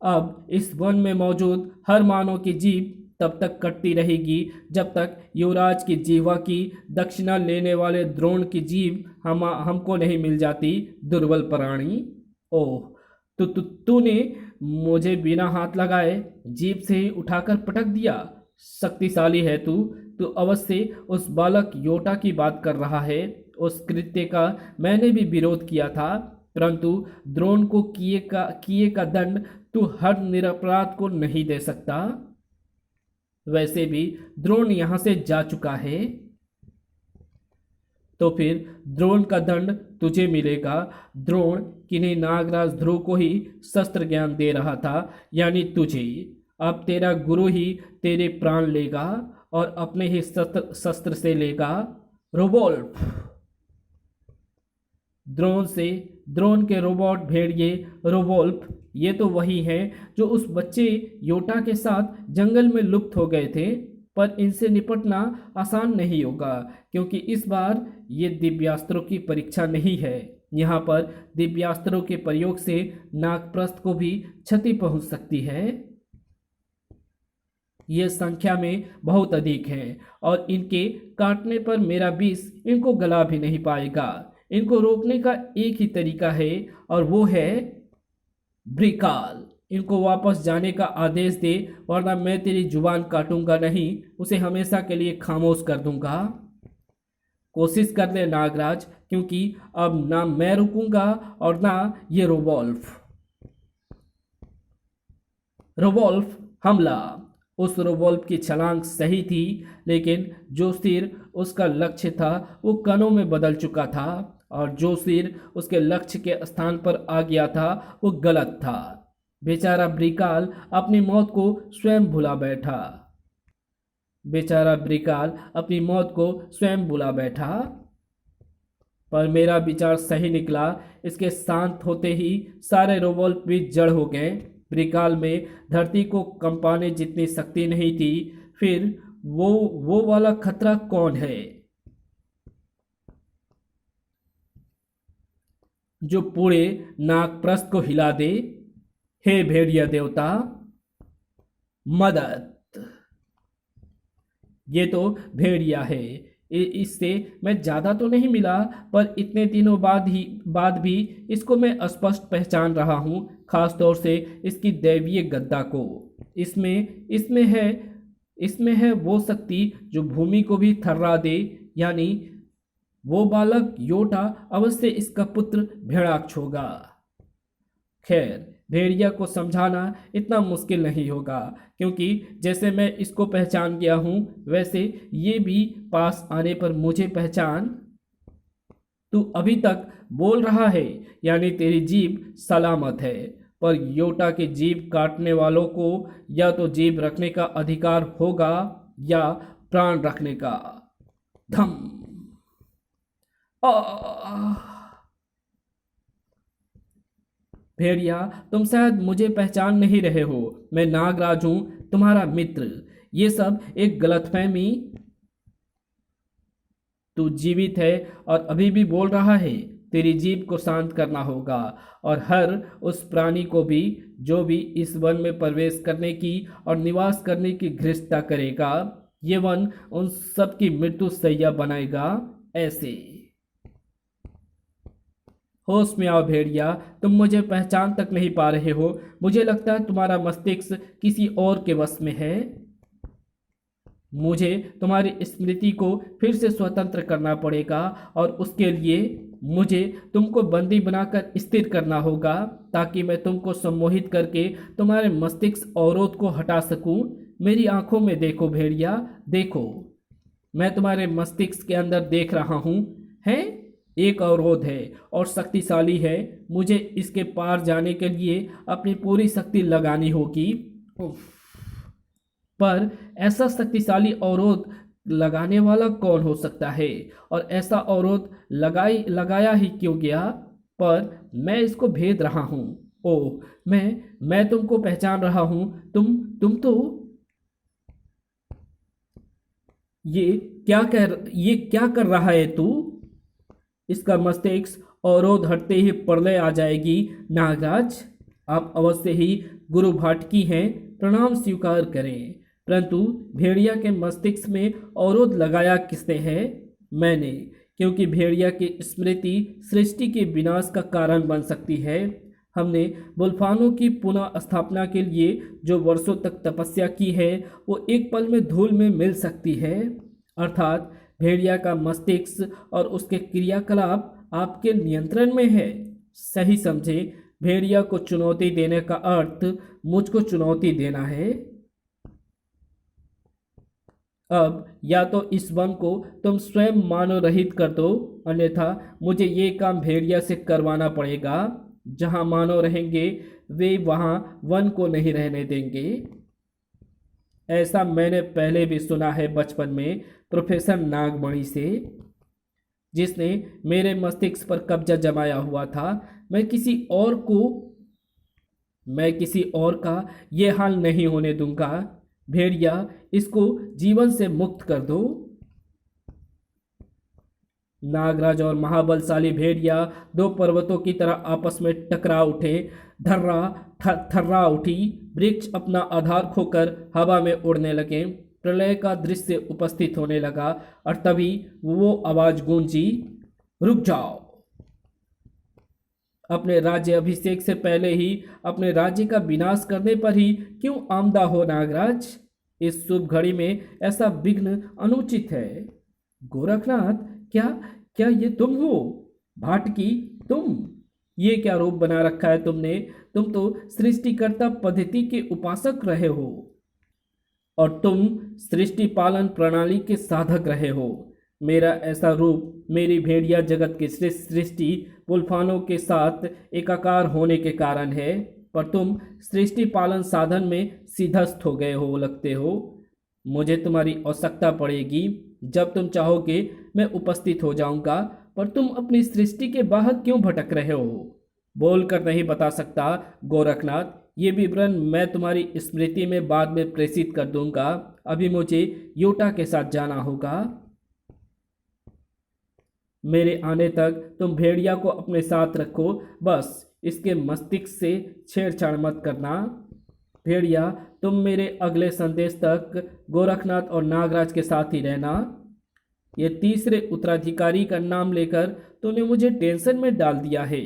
अब इस वन में मौजूद हर मानव की जीभ तब तक कटती रहेगी जब तक युवराज की जीवा की दक्षिणा लेने वाले द्रोण की जीभ हमको नहीं मिल जाती, दुर्बल प्राणी। ओह, तूने मुझे बिना हाथ लगाए जीभ से ही उठाकर पटक दिया। शक्तिशाली है तू। तू अवश्य उस बालक योटा की बात कर रहा है। उस कृत्य का मैंने भी विरोध किया था, परंतु द्रोण को किए का दंड तू हर निरपराध को नहीं दे सकता। वैसे भी द्रोण यहां से जा चुका है, तो फिर द्रोण का दंड तुझे मिलेगा। द्रोण किन्हीं नागराज ध्रुव को ही शस्त्र ज्ञान दे रहा था, यानी तुझे। अब तेरा गुरु ही तेरे प्राण लेगा और अपने ही शस्त्र से लेगा। रोबोल्फ। द्रोण के रोबोट भेड़िए रोबोल्फ, ये तो वही हैं जो उस बच्चे योटा के साथ जंगल में लुप्त हो गए थे। पर इनसे निपटना आसान नहीं होगा, क्योंकि इस बार ये दिव्यास्त्रों की परीक्षा नहीं है। यहाँ पर दिव्यास्त्रों के प्रयोग से नागप्रस्थ को भी क्षति पहुंच सकती है। ये संख्या में बहुत अधिक है और इनके काटने पर मेरा विष इनको गला भी नहीं पाएगा। इनको रोकने का एक ही तरीका है और वो है ब्रिकाल। इनको वापस जाने का आदेश दे, वरना मैं तेरी जुबान काटूंगा नहीं, उसे हमेशा के लिए खामोश कर दूंगा। कोशिश कर ले नागराज, क्योंकि अब ना मैं रुकूंगा और ना ये रोबोल्फ। रोबोल्फ हमला। उस रोबोल्फ की छलांग सही थी, लेकिन जो सिर उसका लक्ष्य था वो कणों में बदल चुका था, और जो सिर उसके लक्ष्य के स्थान पर आ गया था वो गलत था। बेचारा ब्रिकाल अपनी मौत को स्वयं भुला बैठा। बेचारा ब्रिकाल अपनी मौत को स्वयं भुला बैठा। पर मेरा विचार सही निकला। इसके शांत होते ही सारे रोबोल्फ भी जड़ हो गए। ब्रिकाल में धरती को कंपाने जितनी शक्ति नहीं थी। फिर वो वाला खतरा कौन है जो पूरे नागप्रस्थ को हिला दे? हे भेड़िया देवता, मदद! ये तो भेड़िया है। इससे मैं ज्यादा तो नहीं मिला, पर इतने दिनों बाद भी इसको मैं स्पष्ट पहचान रहा हूँ, खासतौर से इसकी दैवीय गद्दा को। इसमें है वो शक्ति जो भूमि को भी थर्रा दे, यानी वो बालक योटा अवश्य इसका पुत्र भेड़ाक्ष होगा। खैर, भेड़िया को समझाना इतना मुश्किल नहीं होगा, क्योंकि जैसे मैं इसको पहचान गया हूँ, वैसे ये भी पास आने पर मुझे पहचान। तू अभी तक बोल रहा है, यानी तेरी जीभ सलामत है। पर योटा की जीभ काटने वालों को या तो जीभ रखने का अधिकार होगा या प्राण रखने का। धम। भेड़िया, तुम शायद मुझे पहचान नहीं रहे हो। मैं नागराज हूं, तुम्हारा मित्र। ये सब एक गलतफहमी। तू जीवित है और अभी भी बोल रहा है। तेरी जीभ को शांत करना होगा, और हर उस प्राणी को भी जो भी इस वन में प्रवेश करने की और निवास करने की घृष्टता करेगा। ये वन उन सब की मृत्यु शैया बनाएगा। ऐसे होश में आओ भेड़िया, तुम मुझे पहचान तक नहीं पा रहे हो। मुझे लगता है तुम्हारा मस्तिष्क किसी और के वश में है। मुझे तुम्हारी स्मृति को फिर से स्वतंत्र करना पड़ेगा, और उसके लिए मुझे तुमको बंदी बनाकर स्थिर करना होगा, ताकि मैं तुमको सम्मोहित करके तुम्हारे मस्तिष्क अवरोध को हटा सकूं। मेरी आंखों में देखो भेड़िया, देखो। मैं तुम्हारे मस्तिष्क के अंदर देख रहा हूँ। है एक अवरोध है और शक्तिशाली है। मुझे इसके पार जाने के लिए अपनी पूरी शक्ति लगानी होगी। उफ। पर ऐसा शक्तिशाली अवरोध लगाने वाला कौन हो सकता है, और ऐसा अवरोध लगाया ही क्यों गया? पर मैं इसको भेद रहा हूँ। ओह, मैं तुमको पहचान रहा हूँ। तुम तो ये क्या कर रहा है तू? इसका मस्तिष्क अवरोध हटते ही प्रलय आ जाएगी। नागराज, आप अवश्य ही गुरु भाटकी हैं, प्रणाम स्वीकार करें। परंतु भेड़िया के मस्तिष्क में अवरोध लगाया किसने है? मैंने, क्योंकि भेड़िया की स्मृति सृष्टि के विनाश का कारण बन सकती है। हमने बुल्फानों की पुनः स्थापना के लिए जो वर्षों तक तपस्या की है वो एक पल में धूल में मिल सकती है। अर्थात भेड़िया का मस्तिष्क और उसके क्रियाकलाप आपके नियंत्रण में है। सही समझे, भेड़िया को चुनौती देने का अर्थ मुझको चुनौती देना है। अब या तो इस वन को तुम स्वयं मानव रहित कर दो, अन्यथा मुझे ये काम भेड़िया से करवाना पड़ेगा। जहां मानव रहेंगे वे वहां वन को नहीं रहने देंगे। ऐसा मैंने पहले भी सुना है बचपन में प्रोफेसर नागमणि से, जिसने मेरे मस्तिष्क पर कब्जा जमाया हुआ था। मैं किसी और का ये हाल नहीं होने दूंगा। भेड़िया, इसको जीवन से मुक्त कर दो। नागराज और महाबलशाली भेड़िया दो पर्वतों की तरह आपस में टकरा उठे। थर्रा उठी। वृक्ष अपना आधार खोकर हवा में उड़ने लगे। प्रलय का दृश्य उपस्थित होने लगा और तभी वो आवाज गूंजी, रुक जाओ। अपने राज्य अभिषेक से पहले ही अपने राज्य का विनाश करने पर ही क्यों आमदा हो नागराज? इस शुभ घड़ी में ऐसा विघ्न अनुचित है। गोरखनाथ, क्या ये तुम हो? भाटकी, तुम? ये क्या रूप बना रखा है तुमने? तुम तो सृष्टिकर्ता पद्धति के उपासक रहे हो और तुम सृष्टि पालन प्रणाली के साधक रहे हो। मेरा ऐसा रूप मेरी भेड़िया जगत की सृष्टि वुल्फानों के साथ एकाकार होने के कारण है, पर तुम सृष्टि पालन साधन में सिद्धस्थ हो गए हो लगते हो। मुझे तुम्हारी आवश्यकता पड़ेगी। जब तुम चाहोगे मैं उपस्थित हो जाऊंगा, पर तुम अपनी सृष्टि के बाहर क्यों भटक रहे हो? बोलकर नहीं बता सकता गोरखनाथ। ये विवरण मैं तुम्हारी स्मृति में बाद में प्रेषित कर दूंगा। अभी मुझे योटा के साथ जाना होगा। मेरे आने तक तुम भेड़िया को अपने साथ रखो, बस इसके मस्तिष्क से छेड़छाड़ मत करना। भेड़िया, तुम मेरे अगले संदेश तक गोरखनाथ और नागराज के साथ ही रहना। ये तीसरे उत्तराधिकारी का नाम लेकर तूने मुझे टेंशन में डाल दिया है।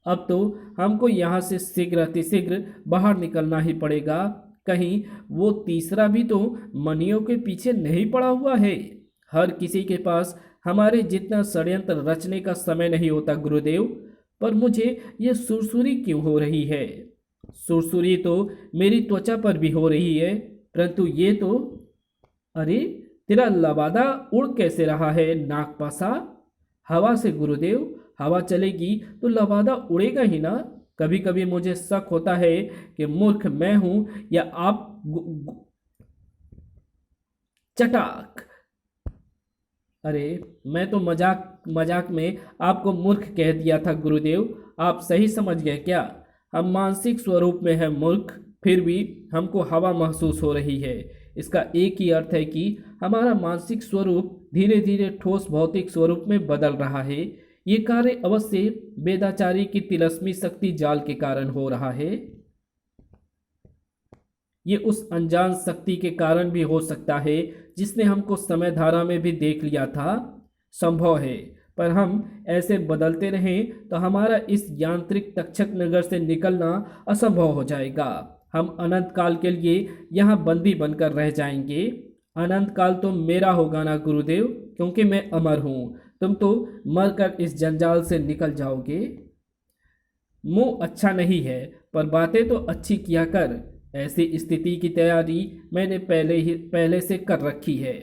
अब तो हमको यहाँ से शीघ्र अतिशीघ्र बाहर निकलना ही पड़ेगा। कहीं वो तीसरा भी तो मनियों के पीछे नहीं पड़ा हुआ है। हर किसी के पास हमारे जितना षड्यंत्र रचने का समय नहीं होता गुरुदेव। पर मुझे ये सुरसुरी क्यों हो रही है? सुरसुरी तो मेरी त्वचा पर भी हो रही है, परंतु ये तो, अरे तेरा लबादा उड़ कैसे रहा है नागपासा? हवा से गुरुदेव। हवा चलेगी तो लबादा उड़ेगा ही ना। कभी कभी मुझे शक होता है कि मूर्ख मैं हूं या आप। चटाक। अरे मैं तो मजाक में आपको मूर्ख कह दिया था गुरुदेव। आप सही समझ गए क्या? हम मानसिक स्वरूप में हैं मूर्ख, फिर भी हमको हवा महसूस हो रही है। इसका एक ही अर्थ है कि हमारा मानसिक स्वरूप धीरे धीरे ठोस भौतिक स्वरूप में बदल रहा है। ये कार्य अवश्य वेदाचारी की तिलस्मी शक्ति जाल के कारण हो रहा है। ये उस अनजान शक्ति के कारण भी हो सकता है जिसने हमको समय धारा में भी देख लिया था। संभव है, पर हम ऐसे बदलते रहें तो हमारा इस यांत्रिक तक्षक नगर से निकलना असंभव हो जाएगा। हम अनंत काल के लिए यहाँ बंदी बनकर रह जाएंगे। अनंत काल तो मेरा होगा ना गुरुदेव, क्योंकि मैं अमर हूँ। तुम तो मरकर इस जंजाल से निकल जाओगे। मुंह अच्छा नहीं है, पर बातें तो अच्छी किया कर। ऐसी स्थिति की तैयारी मैंने पहले से कर रखी है।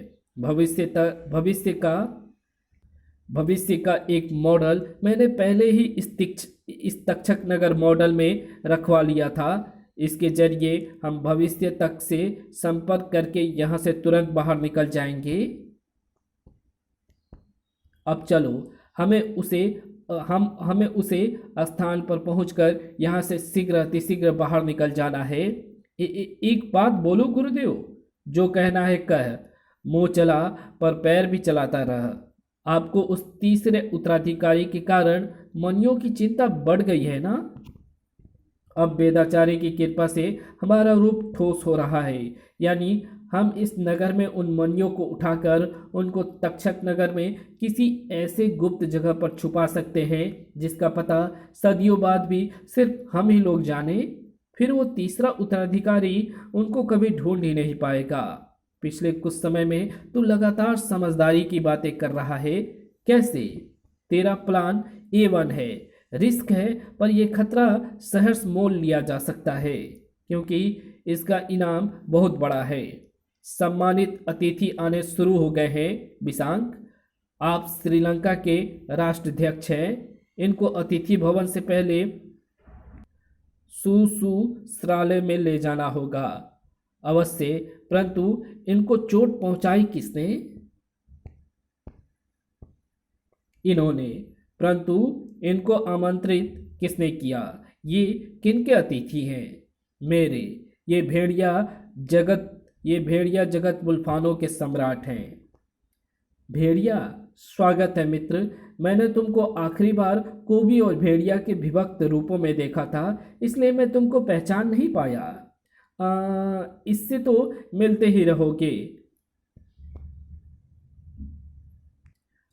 भविष्य का एक मॉडल मैंने पहले ही इस तक्षक नगर मॉडल में रखवा लिया था। इसके जरिए हम भविष्य तक से संपर्क करके यहाँ से तुरंत बाहर निकल जाएंगे। अब चलो, हमें उसे स्थान पर पहुंचकर यहाँ से शीघ्र अतिशीघ्र बाहर निकल जाना है। एक बात बोलो गुरुदेव, जो कहना है कह, मुंह चला पर पैर भी चलाता रह। आपको उस तीसरे उत्तराधिकारी के कारण मनियों की चिंता बढ़ गई है ना? अब वेदाचार्य की कृपा से हमारा रूप ठोस हो रहा है, यानी हम इस नगर में उन मनियों को उठाकर उनको तक्षक नगर में किसी ऐसे गुप्त जगह पर छुपा सकते हैं जिसका पता सदियों बाद भी सिर्फ हम ही लोग जाने। फिर वो तीसरा उत्तराधिकारी उनको कभी ढूंढ ही नहीं पाएगा। पिछले कुछ समय में तू लगातार समझदारी की बातें कर रहा है। कैसे? तेरा प्लान A1 है, रिस्क है, पर यह खतरा सहर्ष मोल लिया जा सकता है क्योंकि इसका इनाम बहुत बड़ा है। सम्मानित अतिथि आने शुरू हो गए हैं। बिसांक, आप श्रीलंका के राष्ट्राध्यक्ष हैं। इनको अतिथि भवन से पहले सुसूत्रालय में ले जाना होगा। अवश्य, परंतु इनको चोट पहुंचाई किसने? इन्होंने। परंतु इनको आमंत्रित किसने किया? ये किनके अतिथि हैं? मेरे। ये भेड़िया जगत बुल्फानों के सम्राट हैं। भेड़िया, स्वागत है मित्र। मैंने तुमको आखिरी बार कोबी और भेड़िया के विभक्त रूपों में देखा था, इसलिए मैं तुमको पहचान नहीं पाया। इससे तो मिलते ही रहोगे।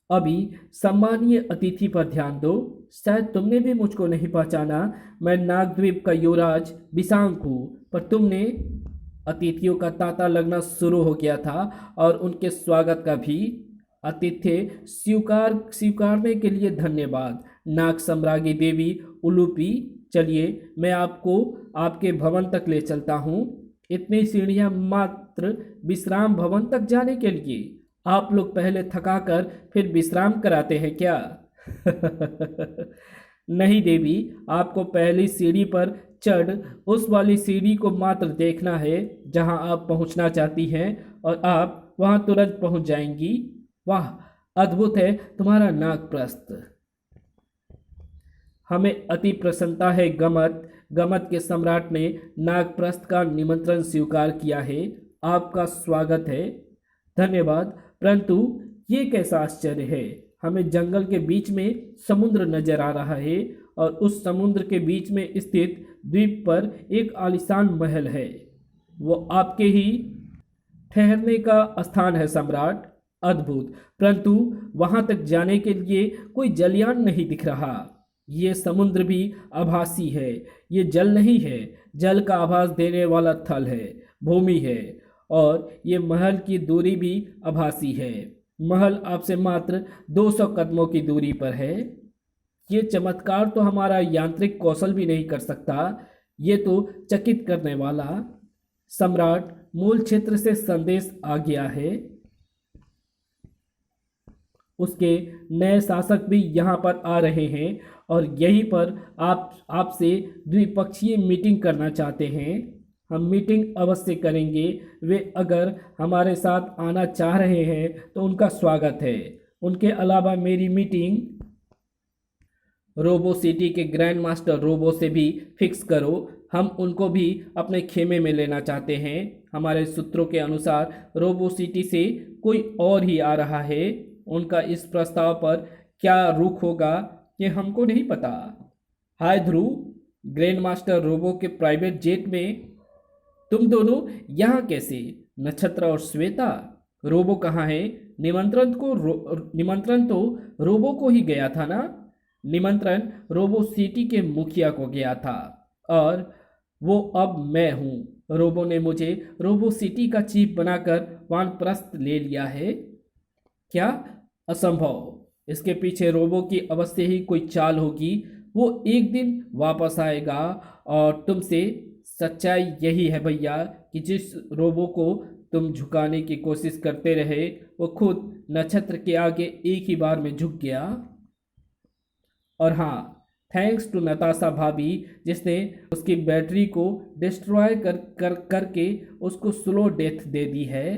अभी सम्मानीय अतिथि पर ध्यान दो। शायद तुमने भी मुझको नहीं पहचाना। मैं नागद्वीप का युवराज बिसांक हूँ, पर तुमने। अतिथियों का तांता लगना शुरू हो गया था और उनके स्वागत का भी। आतिथ्य स्वीकारने के लिए धन्यवाद नाग सम्राज्ञी देवी उलूपी। चलिए, मैं आपको आपके भवन तक ले चलता हूँ। इतनी सीढ़ियाँ मात्र विश्राम भवन तक जाने के लिए। आप लोग पहले थका कर फिर विश्राम कराते हैं क्या? नहीं देवी, आपको पहली सीढ़ी पर चढ़ उस वाली सीढ़ी को मात्र देखना है जहां आप पहुंचना चाहती हैं और आप वहां तुरंत पहुंच जाएंगी। वाह, अद्भुत है तुम्हारा नागप्रस्थ। हमें अति प्रसन्नता है गमत के सम्राट ने नागप्रस्थ का निमंत्रण स्वीकार किया है। आपका स्वागत है। धन्यवाद। परंतु ये कैसा आश्चर्य है, हमें जंगल के बीच में समुद्र नजर आ रहा है और उस समुद्र के बीच में स्थित द्वीप पर एक आलीशान महल है। वो आपके ही ठहरने का स्थान है सम्राट। अद्भुत, परंतु वहां तक जाने के लिए कोई जलयान नहीं दिख रहा। ये समुद्र भी आभासी है। ये जल नहीं है, जल का आभास देने वाला थल है, भूमि है। और ये महल की दूरी भी आभासी है। महल आपसे मात्र 200 कदमों की दूरी पर है। ये चमत्कार तो हमारा यांत्रिक कौशल भी नहीं कर सकता। ये तो चकित करने वाला। सम्राट, मूल क्षेत्र से संदेश आ गया है। उसके नए शासक भी यहाँ पर आ रहे हैं और यहीं पर आपसे द्विपक्षीय मीटिंग करना चाहते हैं। हम मीटिंग अवश्य करेंगे। वे अगर हमारे साथ आना चाह रहे हैं तो उनका स्वागत है। उनके अलावा मेरी मीटिंग रोबो सिटी के ग्रैंड मास्टर रोबो से भी फिक्स करो। हम उनको भी अपने खेमे में लेना चाहते हैं। हमारे सूत्रों के अनुसार रोबो सिटी से कोई और ही आ रहा है। उनका इस प्रस्ताव पर क्या रुख होगा ये हमको नहीं पता। हाय ध्रुव, ग्रैंड मास्टर रोबो के प्राइवेट जेट में तुम दोनों यहाँ कैसे? नक्षत्र और श्वेता, रोबो कहाँ है? निमंत्रण तो रोबो को ही गया था ना? निमंत्रण रोबो सिटी के मुखिया को गया था और वो अब मैं हूँ। रोबो ने मुझे रोबो सिटी का चीफ बनाकर वानप्रस्थ ले लिया है। क्या? असंभव। इसके पीछे रोबो की अवश्य ही कोई चाल होगी। वो एक दिन वापस आएगा और तुमसे। सच्चाई यही है भैया कि जिस रोबो को तुम झुकाने की कोशिश करते रहे, वो खुद नक्षत्र के आगे एक ही बार में झुक गया। और हाँ, थैंक्स टू नताशा भाभी, जिसने उसकी बैटरी को डिस्ट्रॉय करके उसको स्लो डेथ दे दी है।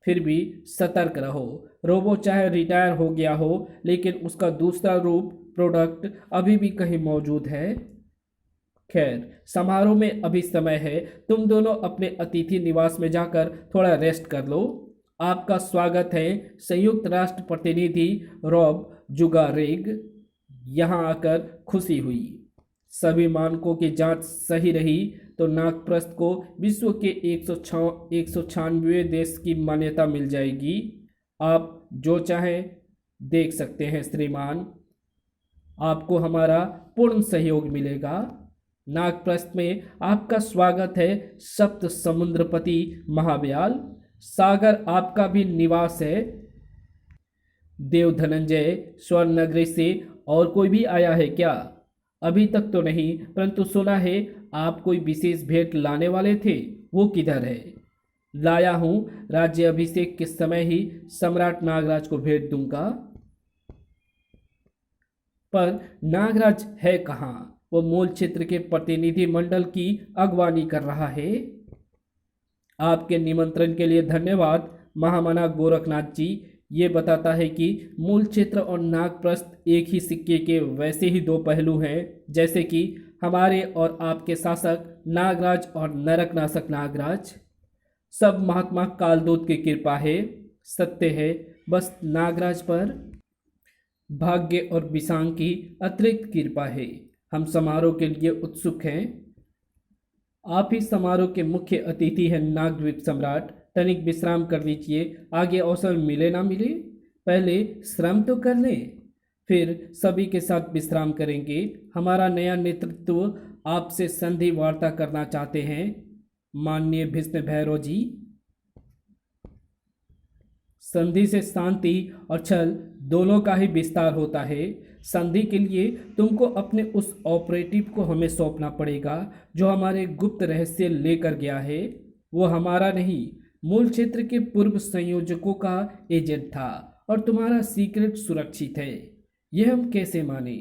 फिर भी सतर्क रहो, रोबो चाहे रिटायर हो गया हो, लेकिन उसका दूसरा रूप प्रोडक्ट अभी भी कहीं मौजूद है। खैर, समारोह में अभी समय है, तुम दोनों अपने अतिथि निवास में जाकर थोड़ा रेस्ट कर लो। आपका स्वागत है संयुक्त राष्ट्र प्रतिनिधि रॉब जुगारेग। यहाँ आकर खुशी हुई। सभी मानकों की जांच सही रही तो नागप्रस्थ को विश्व के 196वें देश की मान्यता मिल जाएगी। आप जो चाहें देख सकते हैं श्रीमान, आपको हमारा पूर्ण सहयोग मिलेगा। नागप्रस्थ में आपका स्वागत है सप्त समुद्रपति महाब्याल। सागर आपका भी निवास है। देव धनंजय, स्वर्ण नगरी से और कोई भी आया है क्या? अभी तक तो नहीं, परंतु सुना है आप कोई विशेष भेंट लाने वाले थे, वो किधर है? लाया हूँ, राज्य अभिषेक के समय ही सम्राट नागराज को भेंट दूंगा। पर नागराज है कहाँ? वो मूल क्षेत्र के प्रतिनिधि मंडल की अगवानी कर रहा है। आपके निमंत्रण के लिए धन्यवाद महामना गोरखनाथ जी। ये बताता है कि मूल क्षेत्र और नागप्रस्थ एक ही सिक्के के वैसे ही दो पहलू हैं, जैसे कि हमारे और आपके शासक नागराज और नरकनाशक नागराज। सब महात्मा कालदूत की कृपा है। सत्य है, बस नागराज पर भाग्य और विशांग की अतिरिक्त कृपा है। हम समारोह के लिए उत्सुक हैं। आप ही समारोह के मुख्य अतिथि हैं नागद्वीप सम्राट। तनिक विश्राम कर लीजिए, आगे अवसर मिले ना मिले, पहले श्रम तो कर लें, फिर सभी के साथ विश्राम करेंगे। हमारा नया नेतृत्व आपसे संधि वार्ता करना चाहते हैं माननीय भीष्म भैरव जी। संधि से शांति और छल दोनों का ही विस्तार होता है। संधि के लिए तुमको अपने उस ऑपरेटिव को हमें सौंपना पड़ेगा जो हमारे गुप्त रहस्य लेकर गया है। वो हमारा नहीं, मूल क्षेत्र के पूर्व संयोजकों का एजेंट था और तुम्हारा सीक्रेट सुरक्षित है। यह हम कैसे माने?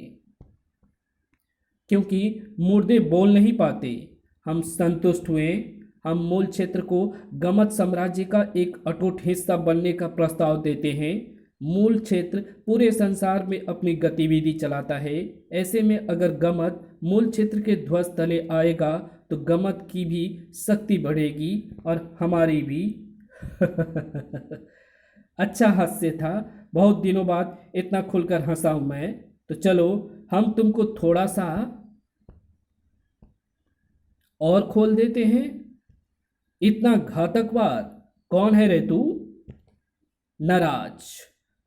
क्योंकि मुर्दे बोल नहीं पाते। हम संतुष्ट हुए। हम मूल क्षेत्र को गमत साम्राज्य का एक अटूट हिस्सा बनने का प्रस्ताव देते हैं। मूल क्षेत्र पूरे संसार में अपनी गतिविधि चलाता है। ऐसे में अगर गमत मूल क्षेत्र के ध्वज तले आएगा तो गमत की भी शक्ति बढ़ेगी और हमारी भी। अच्छा हास्य था, बहुत दिनों बाद इतना खुलकर हंसा हूं मैं। तो चलो हम तुमको थोड़ा सा और खोल देते हैं। इतना घातकवाद कौन है रे तू? नाराज,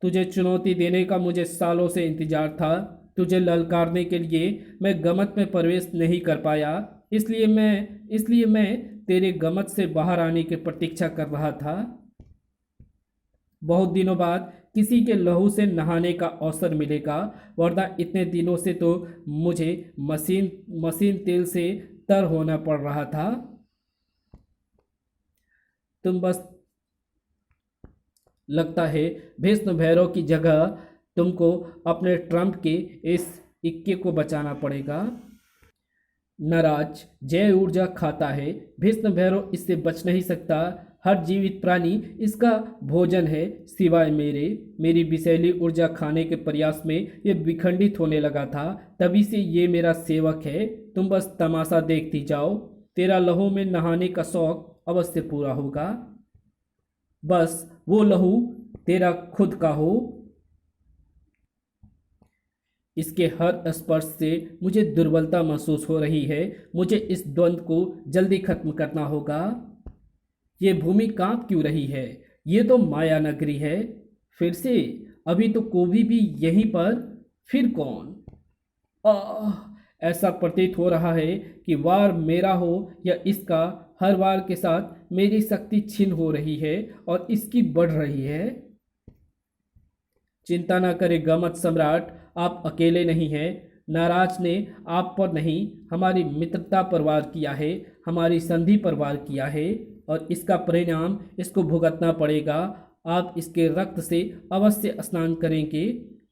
तुझे चुनौती देने का मुझे सालों से इंतजार था। तुझे ललकारने के लिए मैं गमत में प्रवेश नहीं कर पाया, इसलिए मैं तेरे गमत से बाहर आने की प्रतीक्षा कर रहा था। बहुत दिनों बाद किसी के लहू से नहाने का अवसर मिलेगा, वरना इतने दिनों से तो मुझे मशीन तेल से तर होना पड़ रहा था। तुम बस, लगता है भीष्म भैरव की जगह तुमको अपने ट्रम्प के इस इक्के को बचाना पड़ेगा। नाराज जय ऊर्जा खाता है, भीष्म भैरव इससे बच नहीं सकता। हर जीवित प्राणी इसका भोजन है सिवाय मेरी विषैली ऊर्जा खाने के प्रयास में ये विखंडित होने लगा था, तभी से ये मेरा सेवक है। तुम बस तमाशा देखती जाओ, तेरा लहू में नहाने का शौक अवश्य पूरा होगा। बस वो लहू तेरा खुद का हो। इसके हर स्पर्श से मुझे दुर्बलता महसूस हो रही है। मुझे इस द्वंद्व को जल्दी खत्म करना होगा। ये भूमि कांप क्यों रही है? ये तो माया नगरी है। फिर से अभी तो कोभी भी यहीं पर, फिर कौन? ऐसा प्रतीत हो रहा है कि वार मेरा हो या इसका, हर वार के साथ मेरी शक्ति छीन हो रही है और इसकी बढ़ रही है। चिंता ना करे गमत सम्राट, आप अकेले नहीं हैं। नाराज ने आप पर नहीं, हमारी मित्रता पर वार किया है, हमारी संधि पर वार किया है। और इसका परिणाम इसको भुगतना पड़ेगा। आप इसके रक्त से अवश्य स्नान करेंगे।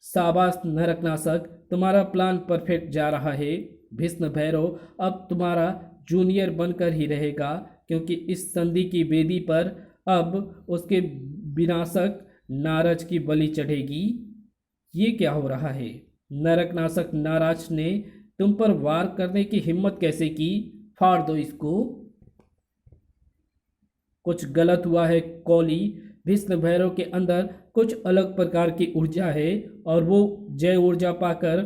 शाबाश नरकनाशक, तुम्हारा प्लान परफेक्ट जा रहा है। भीष्म भैरव अब तुम्हारा जूनियर बनकर ही रहेगा, क्योंकि इस संधि की वेदी पर अब उसके विनाशक नारज की बलि चढ़ेगी। ये क्या हो रहा है? नरकनाशक नाराज ने तुम पर वार करने की हिम्मत कैसे की? फाड़ दो इसको। कुछ गलत हुआ है कौली। भीष्म भैरव के अंदर कुछ अलग प्रकार की ऊर्जा है और वो जय ऊर्जा पाकर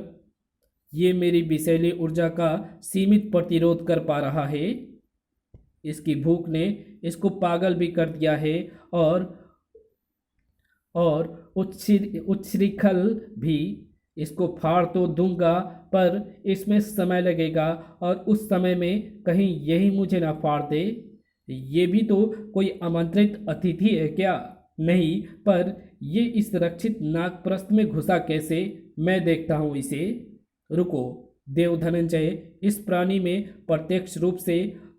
ये मेरी विषैली ऊर्जा का सीमित प्रतिरोध कर पा रहा है। इसकी भूख ने इसको पागल भी कर दिया है और उच्छृंखल भी। इसको फाड़ तो दूंगा, पर इसमें समय लगेगा और उस समय में कहीं यही मुझे ना फाड़ दे। ये भी तो कोई आमंत्रित अतिथि है क्या? नहीं, पर ये इस रक्षित नागप्रस्थ में घुसा कैसे? मैं देखता हूँ इसे। रुको देव धनंजय, इस प्राणी में प्रत्यक्ष रूप से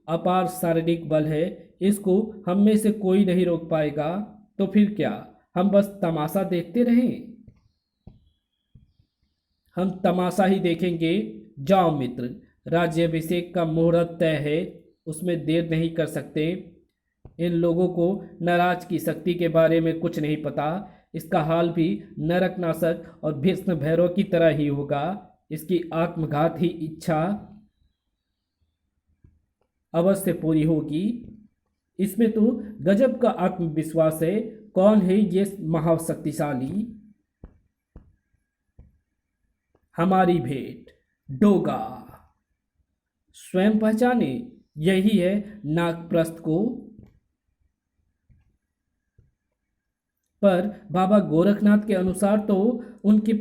अपार शारीरिक बल है। इसको हम में से कोई नहीं रोक पाएगा। तो फिर क्या, हम बस तमाशा देखते रहें? हम तमाशा ही देखेंगे। जाओ मित्र, राज्याभिषेक का मुहूर्त तय है, उसमें देर नहीं कर सकते। इन लोगों को नराज की शक्ति के बारे में कुछ नहीं पता। इसका हाल भी नरकनाशक और भीष्म भैरव की तरह ही होगा। इसकी आत्मघात ही इच्छा अवश्य पूरी होगी। इसमें तो गजब का आत्मविश्वास है। कौन है ये महाशक्तिशाली? हमारी भेंट डोगा। स्वयं पहचाने, यही है नागप्रस्थ को। पर बाबा गोरखनाथ के अनुसार तो उनके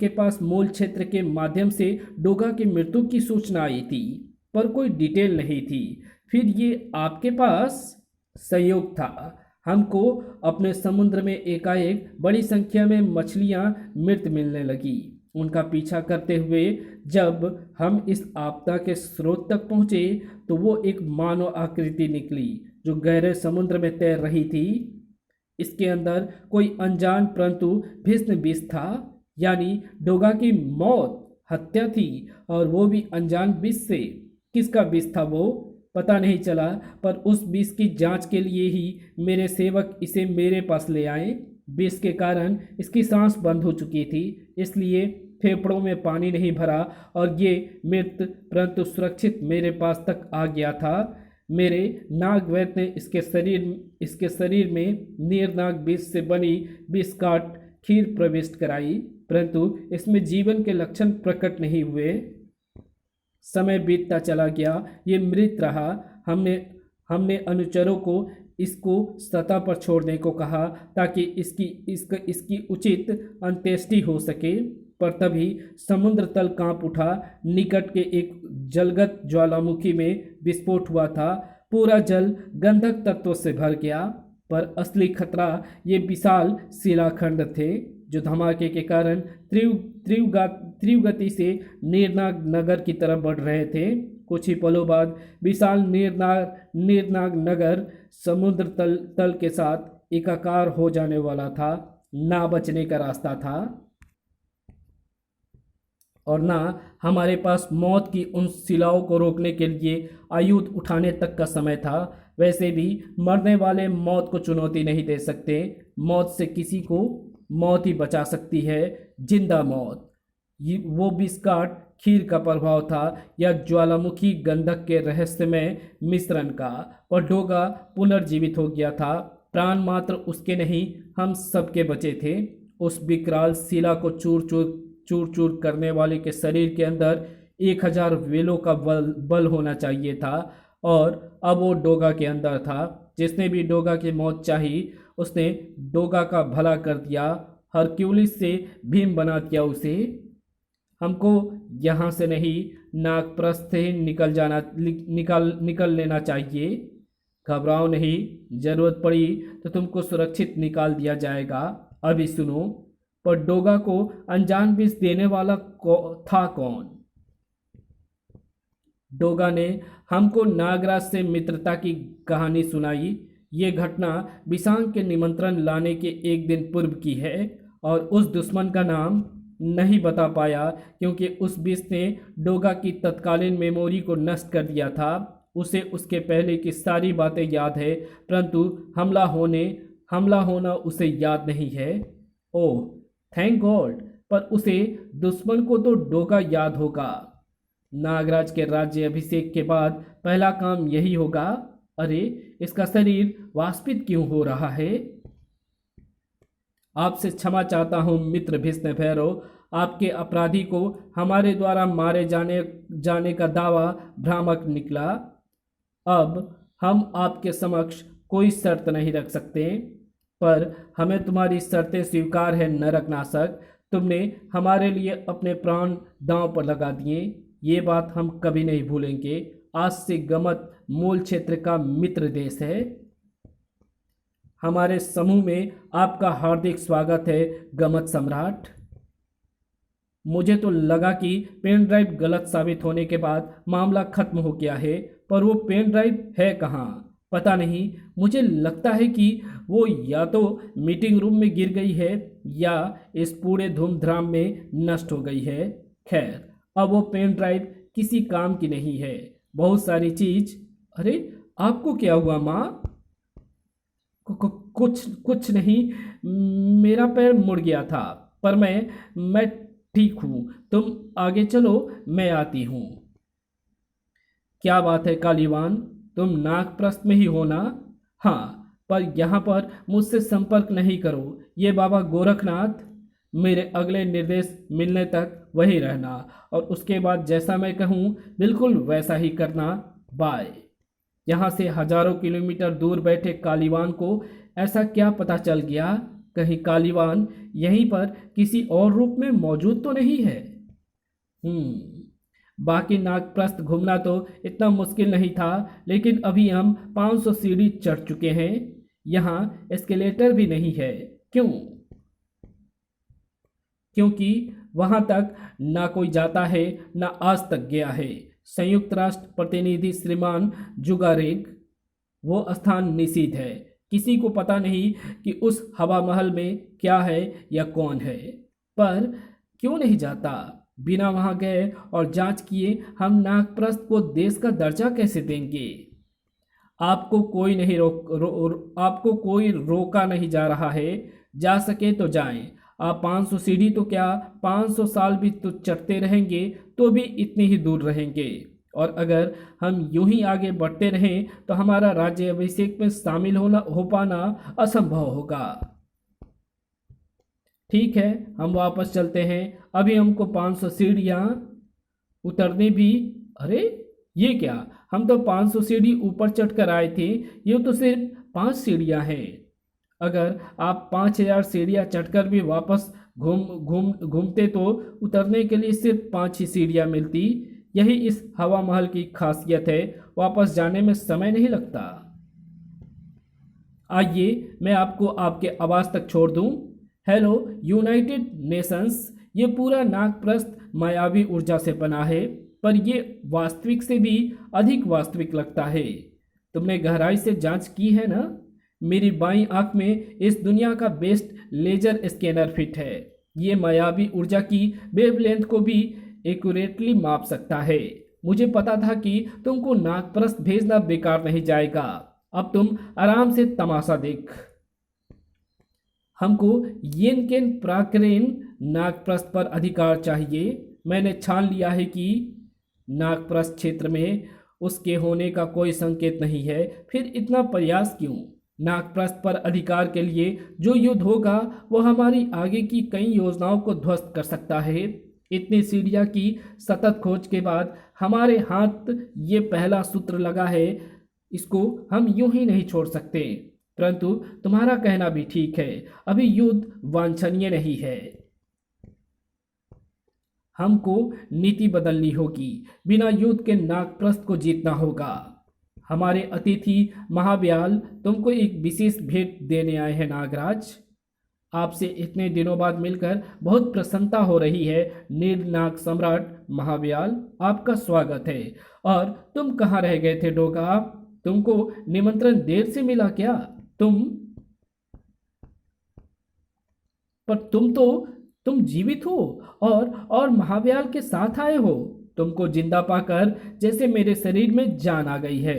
पास मूल क्षेत्र के माध्यम से डोगा की मृत्यु की सूचना आई थी, पर कोई डिटेल नहीं थी। फिर ये आपके पास? संयोग था। हमको अपने समुद्र में एकाएक बड़ी संख्या में मछलियां मृत मिलने लगी। उनका पीछा करते हुए जब हम इस आपदा के स्रोत तक पहुंचे तो वो एक मानव आकृति निकली जो गहरे समुद्र में तैर रही थी। इसके अंदर कोई अनजान परंतु भीषण विष था, यानी डोगा की मौत, हत्या थी, और वो भी अनजान विष से। किसका विष था वो पता नहीं चला, पर उस विष की जांच के लिए ही मेरे सेवक इसे मेरे पास ले आए। विष के कारण इसकी सांस बंद हो चुकी थी, इसलिए फेफड़ों में पानी नहीं भरा और ये मृत परंतु सुरक्षित मेरे पास तक आ गया था। मेरे नागवैद्य ने इसके शरीर में नीरनाग विष से बनी विष काट खीर प्रविष्ट कराई, परंतु इसमें जीवन के लक्षण प्रकट नहीं हुए। समय बीतता चला गया, ये मृत रहा। हमने अनुचरों को इसको सतह पर छोड़ने को कहा ताकि इसकी उचित अंत्येष्टि हो सके, पर तभी समुद्र तल कांप उठा। निकट के एक जलगत ज्वालामुखी में विस्फोट हुआ था। पूरा जल गंधक तत्वों से भर गया, पर असली खतरा ये विशाल शिलाखंड थे जो धमाके के कारण तीव्र गति से नीरनाग नगर की तरफ बढ़ रहे थे। कुछ ही पलों बाद विशाल नीरनाग नगर समुद्र तल के साथ एकाकार हो जाने वाला था। ना बचने का रास्ता था और ना हमारे पास मौत की उन शिलाओं को रोकने के लिए आयुध उठाने तक का समय था। वैसे भी मरने वाले मौत को चुनौती नहीं दे सकते। मौत से किसी को मौत ही बचा सकती है, जिंदा मौत। वो विस्काट खीर का प्रभाव था या ज्वालामुखी गंधक के रहस्यमय मिश्रण का। पर डोगा पुनर्जीवित हो गया था। प्राण मात्र उसके नहीं, हम सबके बचे थे। उस विकराल शिला को चूर चूर करने वाले के शरीर के अंदर 1000 वेलों का बल होना चाहिए था, और अब वो डोगा के अंदर था। जिसने भी डोगा की मौत चाही उसने डोगा का भला कर दिया। हरक्यूलिस से भीम बना दिया उसे। हमको यहाँ से नहीं, नागप्रस्थ से निकल लेना चाहिए। घबराओ नहीं, जरूरत पड़ी तो तुमको सुरक्षित निकाल दिया जाएगा। अभी सुनो, पर डोगा को अनजान विष देने वाला था कौन? डोगा ने हमको नागराज से मित्रता की कहानी सुनाई। ये घटना बिसांग के निमंत्रण लाने के एक दिन पूर्व की है और उस दुश्मन का नाम नहीं बता पाया क्योंकि उस बीस ने डोगा की तत्कालीन मेमोरी को नष्ट कर दिया था। उसे उसके पहले की सारी बातें याद है, परंतु हमला होना उसे याद नहीं है। ओह थैंक गॉड, पर उसे दुश्मन को तो डोगा याद होगा। नागराज के राज्य अभिषेक के बाद पहला काम यही होगा। अरे इसका शरीर वाष्पित क्यों हो रहा है? आपसे क्षमा चाहता हूँ मित्र भीष्म भैरव, आपके अपराधी को हमारे द्वारा मारे जाने का दावा भ्रामक निकला। अब हम आपके समक्ष कोई शर्त नहीं रख सकते, पर हमें तुम्हारी शर्तें स्वीकार है नरकनाशक। तुमने हमारे लिए अपने प्राण दांव पर लगा दिए, ये बात हम कभी नहीं भूलेंगे। आज से गमत मूल क्षेत्र का मित्र देश है। हमारे समूह में आपका हार्दिक स्वागत है गमत सम्राट। मुझे तो लगा कि पेन ड्राइव गलत साबित होने के बाद मामला खत्म हो गया है, पर वो पेन ड्राइव है कहाँ पता नहीं। मुझे लगता है कि वो या तो मीटिंग रूम में गिर गई है या इस पूरे धूमधाम में नष्ट हो गई है। खैर, अब वो पेन ड्राइव किसी काम की नहीं है। बहुत सारी चीज। अरे आपको क्या हुआ माँ? कुछ नहीं, मेरा पैर मुड़ गया था, पर मैं ठीक हूँ। तुम आगे चलो, मैं आती हूँ। क्या बात है कालीवान, तुम नागप्रस्थ में ही हो ना? हाँ, पर यहाँ पर मुझसे संपर्क नहीं करो। ये बाबा गोरखनाथ, मेरे अगले निर्देश मिलने तक वही रहना और उसके बाद जैसा मैं कहूँ बिल्कुल वैसा ही करना। बाय। यहाँ से हजारों किलोमीटर दूर बैठे कालीवान को ऐसा क्या पता चल गया? कहीं कालीवान यहीं पर किसी और रूप में मौजूद तो नहीं है? बाकी नागप्रस्थ घूमना तो इतना मुश्किल नहीं था, लेकिन अभी हम 500 सीढ़ी चढ़ चुके हैं। यहाँ एस्केलेटर भी नहीं है। क्यों? क्योंकि वहां तक ना कोई जाता है ना आज तक गया है। संयुक्त राष्ट्र प्रतिनिधि श्रीमान जुगारेग, वो स्थान निषिद्ध है। किसी को पता नहीं कि उस हवा महल में क्या है या कौन है। पर क्यों नहीं जाता? बिना वहां गए और जांच किए हम नागप्रस्थ को देश का दर्जा कैसे देंगे? आपको कोई रोका नहीं जा रहा है। जा सके तो जाएं। आप 500 सीढ़ी तो क्या 500 साल भी तो चढ़ते रहेंगे तो भी इतनी ही दूर रहेंगे। और अगर हम यूं ही आगे बढ़ते रहें तो हमारा राज्य अभिषेक में शामिल हो पाना असंभव होगा। ठीक है, हम वापस चलते हैं। अभी हमको 500 सीढ़ियाँ उतरने भी। अरे ये क्या, हम तो 500 सीढ़ी ऊपर चढ़कर आए थे, ये तो सिर्फ 5 सीढ़ियाँ हैं। अगर आप 5000 सीढ़ियाँ चढ़कर भी वापस घूमते तो उतरने के लिए सिर्फ 5 ही सीढ़ियाँ मिलती। यही इस हवा महल की खासियत है, वापस जाने में समय नहीं लगता। आइए मैं आपको आपके आवास तक छोड़ दूं। हेलो यूनाइटेड नेशंस, ये पूरा नागप्रस्थ मायावी ऊर्जा से बना है, पर ये वास्तविक से भी अधिक वास्तविक लगता है। तुमने गहराई से जांच की है ना? मेरी बाईं आंख में इस दुनिया का बेस्ट लेजर स्कैनर फिट है। ये मायावी ऊर्जा की वेवलेंथ को भी एक्यूरेटली माप सकता है। मुझे पता था कि तुमको नागप्रस्थ भेजना बेकार नहीं जाएगा। अब तुम आराम से तमाशा देख। हमको येन केन प्राकरेन नागप्रस्थ पर अधिकार चाहिए। मैंने छान लिया है कि नागप्रस्थ क्षेत्र में उसके होने का कोई संकेत नहीं है। फिर इतना प्रयास क्यों? नागप्रस्थ पर अधिकार के लिए जो युद्ध होगा वो हमारी आगे की कई योजनाओं को ध्वस्त कर सकता है। इतनी सीढ़ियाँ की सतत खोज के बाद हमारे हाथ ये पहला सूत्र लगा है, इसको हम यूं ही नहीं छोड़ सकते। परंतु तुम्हारा कहना भी ठीक है, अभी युद्ध वांछनीय नहीं है। हमको नीति बदलनी होगी। बिना युद्ध के नागप्रस्थ को जीतना होगा। हमारे अतिथि महाब्याल तुमको एक विशेष भेंट देने आए हैं नागराज। आपसे इतने दिनों बाद मिलकर बहुत प्रसन्नता हो रही है। नीलनाग सम्राट महाव्याल, आपका स्वागत है। और तुम कहाँ रह गए थे डोगा? तुमको निमंत्रण देर से मिला क्या? तुम पर तुम जीवित हो और महाव्याल के साथ आए हो। तुमको जिंदा पाकर जैसे मेरे शरीर में जान आ गई है।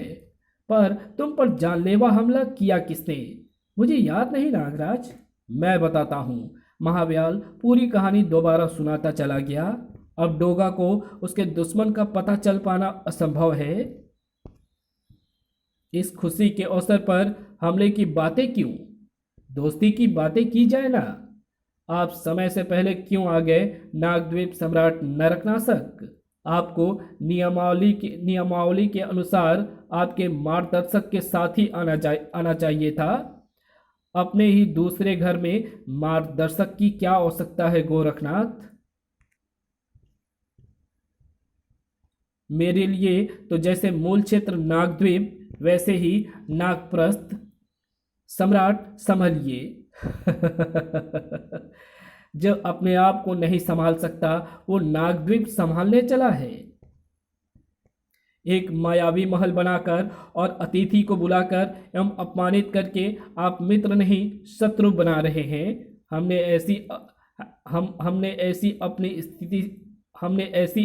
पर तुम पर जानलेवा हमला किया किसने? मुझे याद नहीं नागराज। मैं बताता हूँ। महाव्याल पूरी कहानी दोबारा सुनाता चला गया। अब डोगा को उसके दुश्मन का पता चल पाना असंभव है। इस खुशी के अवसर पर हमले की बातें क्यों? दोस्ती की बातें की जाए ना। आप समय से पहले क्यों आ गए नागद्वीप सम्राट नरकनाशक? आपको नियमावली के अनुसार आपके मार्गदर्शक के साथ ही आना चाहिए था। अपने ही दूसरे घर में मार्गदर्शक की क्या आवश्यकता है गोरखनाथ? मेरे लिए तो जैसे मूल क्षेत्र नागद्वीप वैसे ही नागप्रस्थ। सम्राट संभलिए। जो अपने आप को नहीं संभाल सकता वो नागद्वीप संभालने चला है। एक मायावी महल बनाकर और अतिथि को बुलाकर एवं अपमानित करके आप मित्र नहीं शत्रु बना रहे हैं। हमने ऐसी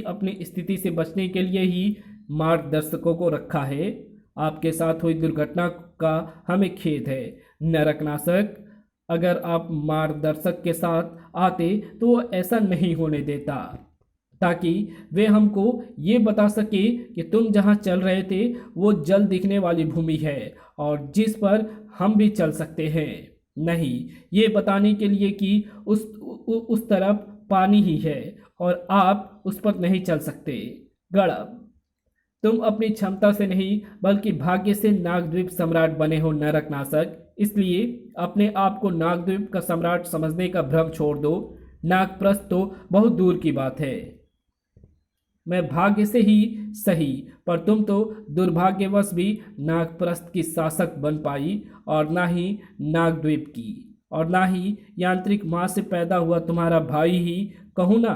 अपनी स्थिति से बचने के लिए ही मार्गदर्शकों को रखा है। आपके साथ हुई दुर्घटना का हमें खेद है नरकनाशक। अगर आप मार्गदर्शक के साथ आते तो वो ऐसा नहीं होने देता, ताकि वे हमको ये बता सके कि तुम जहाँ चल रहे थे वो जल दिखने वाली भूमि है और जिस पर हम भी चल सकते हैं। नहीं ये बताने के लिए कि उस तरफ पानी ही है और आप उस पर नहीं चल सकते। गड़ब, तुम अपनी क्षमता से नहीं बल्कि भाग्य से नागद्वीप सम्राट बने हो नरकनाशक। इसलिए अपने आप को नागद्वीप का सम्राट समझने का भ्रम छोड़ दो। नागप्रस्थ तो बहुत दूर की बात है। मैं भाग्य से ही सही, पर तुम तो दुर्भाग्यवश भी नागप्रस्थ की शासक बन पाई और ना ही नागद्वीप की, और ना ही यांत्रिक माँ से पैदा हुआ तुम्हारा भाई ही कहूँ ना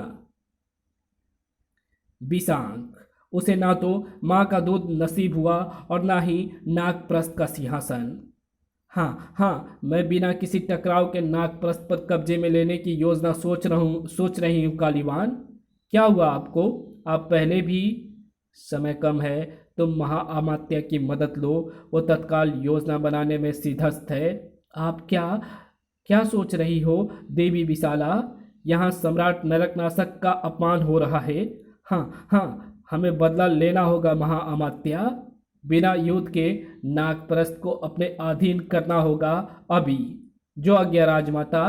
बिसांक। उसे ना तो माँ का दूध नसीब हुआ और ना ही नागप्रस्थ का सिंहासन। हाँ, मैं बिना किसी टकराव के नागप्रस्थ पर कब्जे में लेने की योजना सोच रही हूँ कालीवान। क्या हुआ आपको? आप पहले भी समय कम है। तुम महाअमात्य की मदद लो, वो तत्काल योजना बनाने में सिद्धस्त है। आप क्या सोच रही हो देवी विशाला? यहाँ सम्राट नरकनाशक का अपमान हो रहा है। हाँ, हमें बदला लेना होगा महाअमात्या। बिना युद्ध के नागप्रस्थ को अपने अधीन करना होगा अभी। जो आज्ञा राजमाता।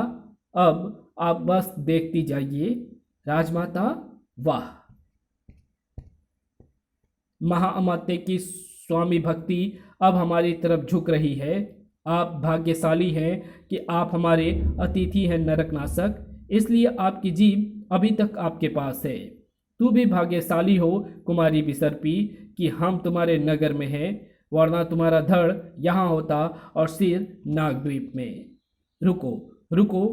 अब आप बस देखती जाइए राजमाता। वाह, महाअमात्य की स्वामी भक्ति अब हमारी तरफ झुक रही है। आप भाग्यशाली हैं कि आप हमारे अतिथि हैं नरकनाशक, इसलिए आपकी जीभ अभी तक आपके पास है। तू भी भाग्यशाली हो कुमारी विसर्पी कि हम तुम्हारे नगर में हैं, वरना तुम्हारा धड़ यहाँ होता और सिर नागद्वीप में। रुको,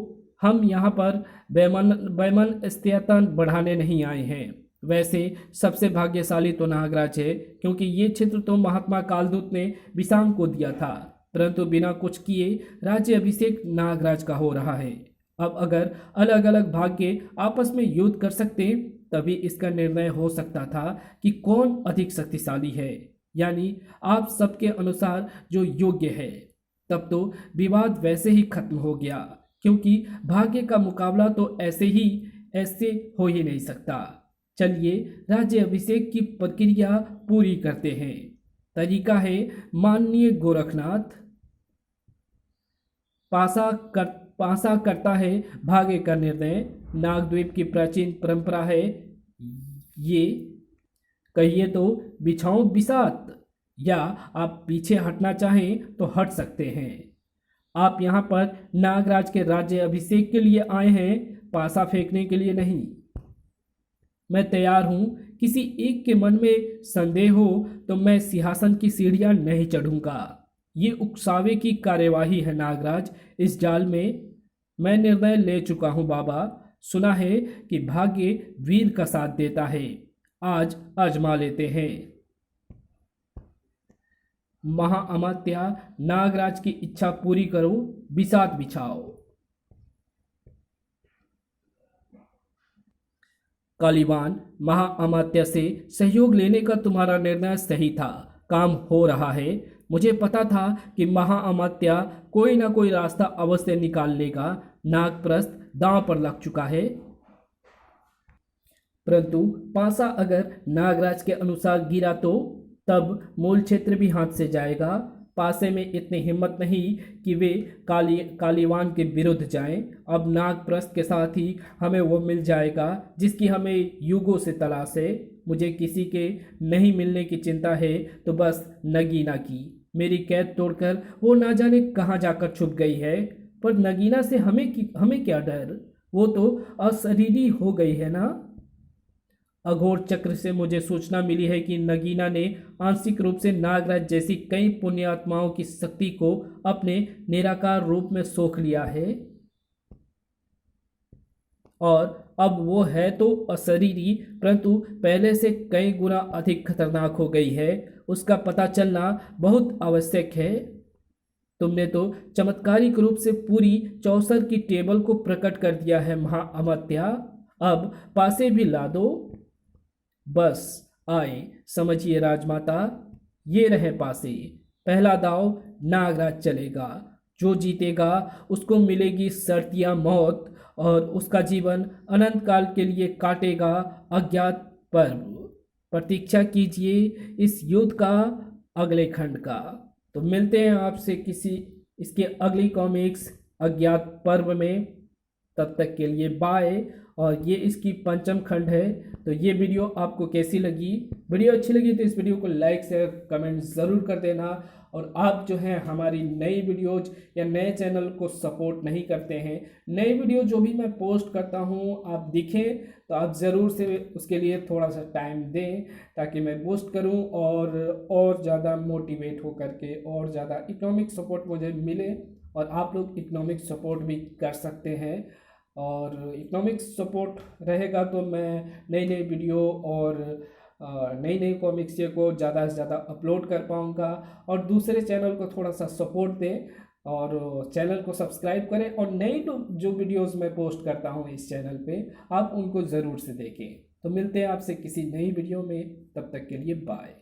हम यहाँ पर बैमन स्थिरतन बढ़ाने नहीं आए हैं। वैसे सबसे भाग्यशाली तो नागराज है, क्योंकि ये क्षेत्र तो महात्मा कालदूत ने बिसांग को दिया था, परंतु बिना कुछ किए राज्य अभिषेक नागराज का हो रहा है। अब अगर अलग अलग भाग्य आपस में युद्ध कर सकते तभी इसका निर्णय हो सकता था कि कौन अधिक शक्तिशाली है, यानी आप सबके अनुसार जो योग्य है। तब तो विवाद वैसे ही खत्म हो गया, क्योंकि भाग्य का मुकाबला तो ऐसे हो ही नहीं सकता। चलिए राज्य अभिषेक की प्रक्रिया पूरी करते हैं। तरीका है माननीय गोरखनाथ। पासा करता है भाग्य का निर्णय। नागद्वीप की प्राचीन परंपरा है ये। कहिए तो बिछाओ बिसात, या आप पीछे हटना चाहें तो हट सकते हैं। आप यहाँ पर नागराज के राज्य अभिषेक के लिए आए हैं, पासा फेंकने के लिए नहीं। मैं तैयार हूँ। किसी एक के मन में संदेह हो तो मैं सिंहासन की सीढ़ियाँ नहीं चढ़ूंगा। ये उकसावे की कार्यवाही है नागराज। इस जाल में मैं निर्णय ले चुका हूँ बाबा। सुना है कि भाग्य वीर का साथ देता है। आज आजमा लेते हैं। महाअमात्या, नागराज की इच्छा पूरी करो, बिसात बिछाओ। कालीवान, महाअमात्य से सहयोग लेने का तुम्हारा निर्णय सही था। काम हो रहा है। मुझे पता था कि महाअमात्या कोई ना कोई रास्ता अवश्य निकाल लेगा। नागप्रस्थ दांव पर लग चुका है। परंतु पासा अगर नागराज के अनुसार गिरा तो तब मूल क्षेत्र भी हाथ से जाएगा। पासे में इतनी हिम्मत नहीं कि वे कालीवान के विरुद्ध जाएं। अब नागप्रस्थ के साथ ही हमें वो मिल जाएगा जिसकी हमें युगों से तलाश है। मुझे किसी के नहीं मिलने की चिंता है तो बस नगीना की। मेरी कैद तोड़कर वो ना जाने कहाँ जाकर छुप गई है। पर नगीना से हमें क्या डर? वो तो अशरीरी हो गई है ना। अघोर चक्र से मुझे सूचना मिली है कि नगीना ने आंशिक रूप से नागराज जैसी कई पुण्यात्माओं की शक्ति को अपने निराकार रूप में सोख लिया है। और अब वो है तो अशरीरी, परंतु पहले से कई गुना अधिक खतरनाक हो गई है। उसका पता चलना बहुत आवश्यक है। तुमने तो चमत्कारिक रूप से पूरी चौसर की टेबल को प्रकट कर दिया है महाअमात्या। अब पासे भी ला दो। बस आए, समझिए राजमाता, ये रहे पासे। पहला दांव नागराज चलेगा। जो जीतेगा उसको मिलेगी सर्तिया मौत और उसका जीवन अनंत काल के लिए काटेगा अज्ञात पर्व। प्रतीक्षा कीजिए इस युद्ध का अगले खंड का। तो मिलते हैं आपसे किसी इसके अगली कॉमिक्स अज्ञात पर्व में। तब तक के लिए बाय। और ये इसकी पंचम खंड है। तो ये वीडियो आपको कैसी लगी? वीडियो अच्छी लगी तो इस वीडियो को लाइक शेयर कमेंट ज़रूर कर देना। और आप जो हैं हमारी नई वीडियोज या नए चैनल को सपोर्ट नहीं करते हैं, नई वीडियो जो भी मैं पोस्ट करता हूँ आप दिखें, तो आप ज़रूर से उसके लिए थोड़ा सा टाइम दें ताकि मैं पोस्ट करूँ और ज़्यादा मोटिवेट हो करके और ज़्यादा इकोनॉमिक सपोर्ट मुझे मिले। और आप लोग इकोनॉमिक सपोर्ट भी कर सकते हैं। और इकोनॉमिक सपोर्ट रहेगा तो मैं नई नई वीडियो और नई नई कॉमिक्स को ज़्यादा से ज़्यादा अपलोड कर पाऊँगा। और दूसरे चैनल को थोड़ा सा सपोर्ट दें और चैनल को सब्सक्राइब करें। और नई जो वीडियोस मैं पोस्ट करता हूँ इस चैनल पे आप उनको ज़रूर से देखें। तो मिलते हैं आपसे किसी नई वीडियो में। तब तक के लिए बाय।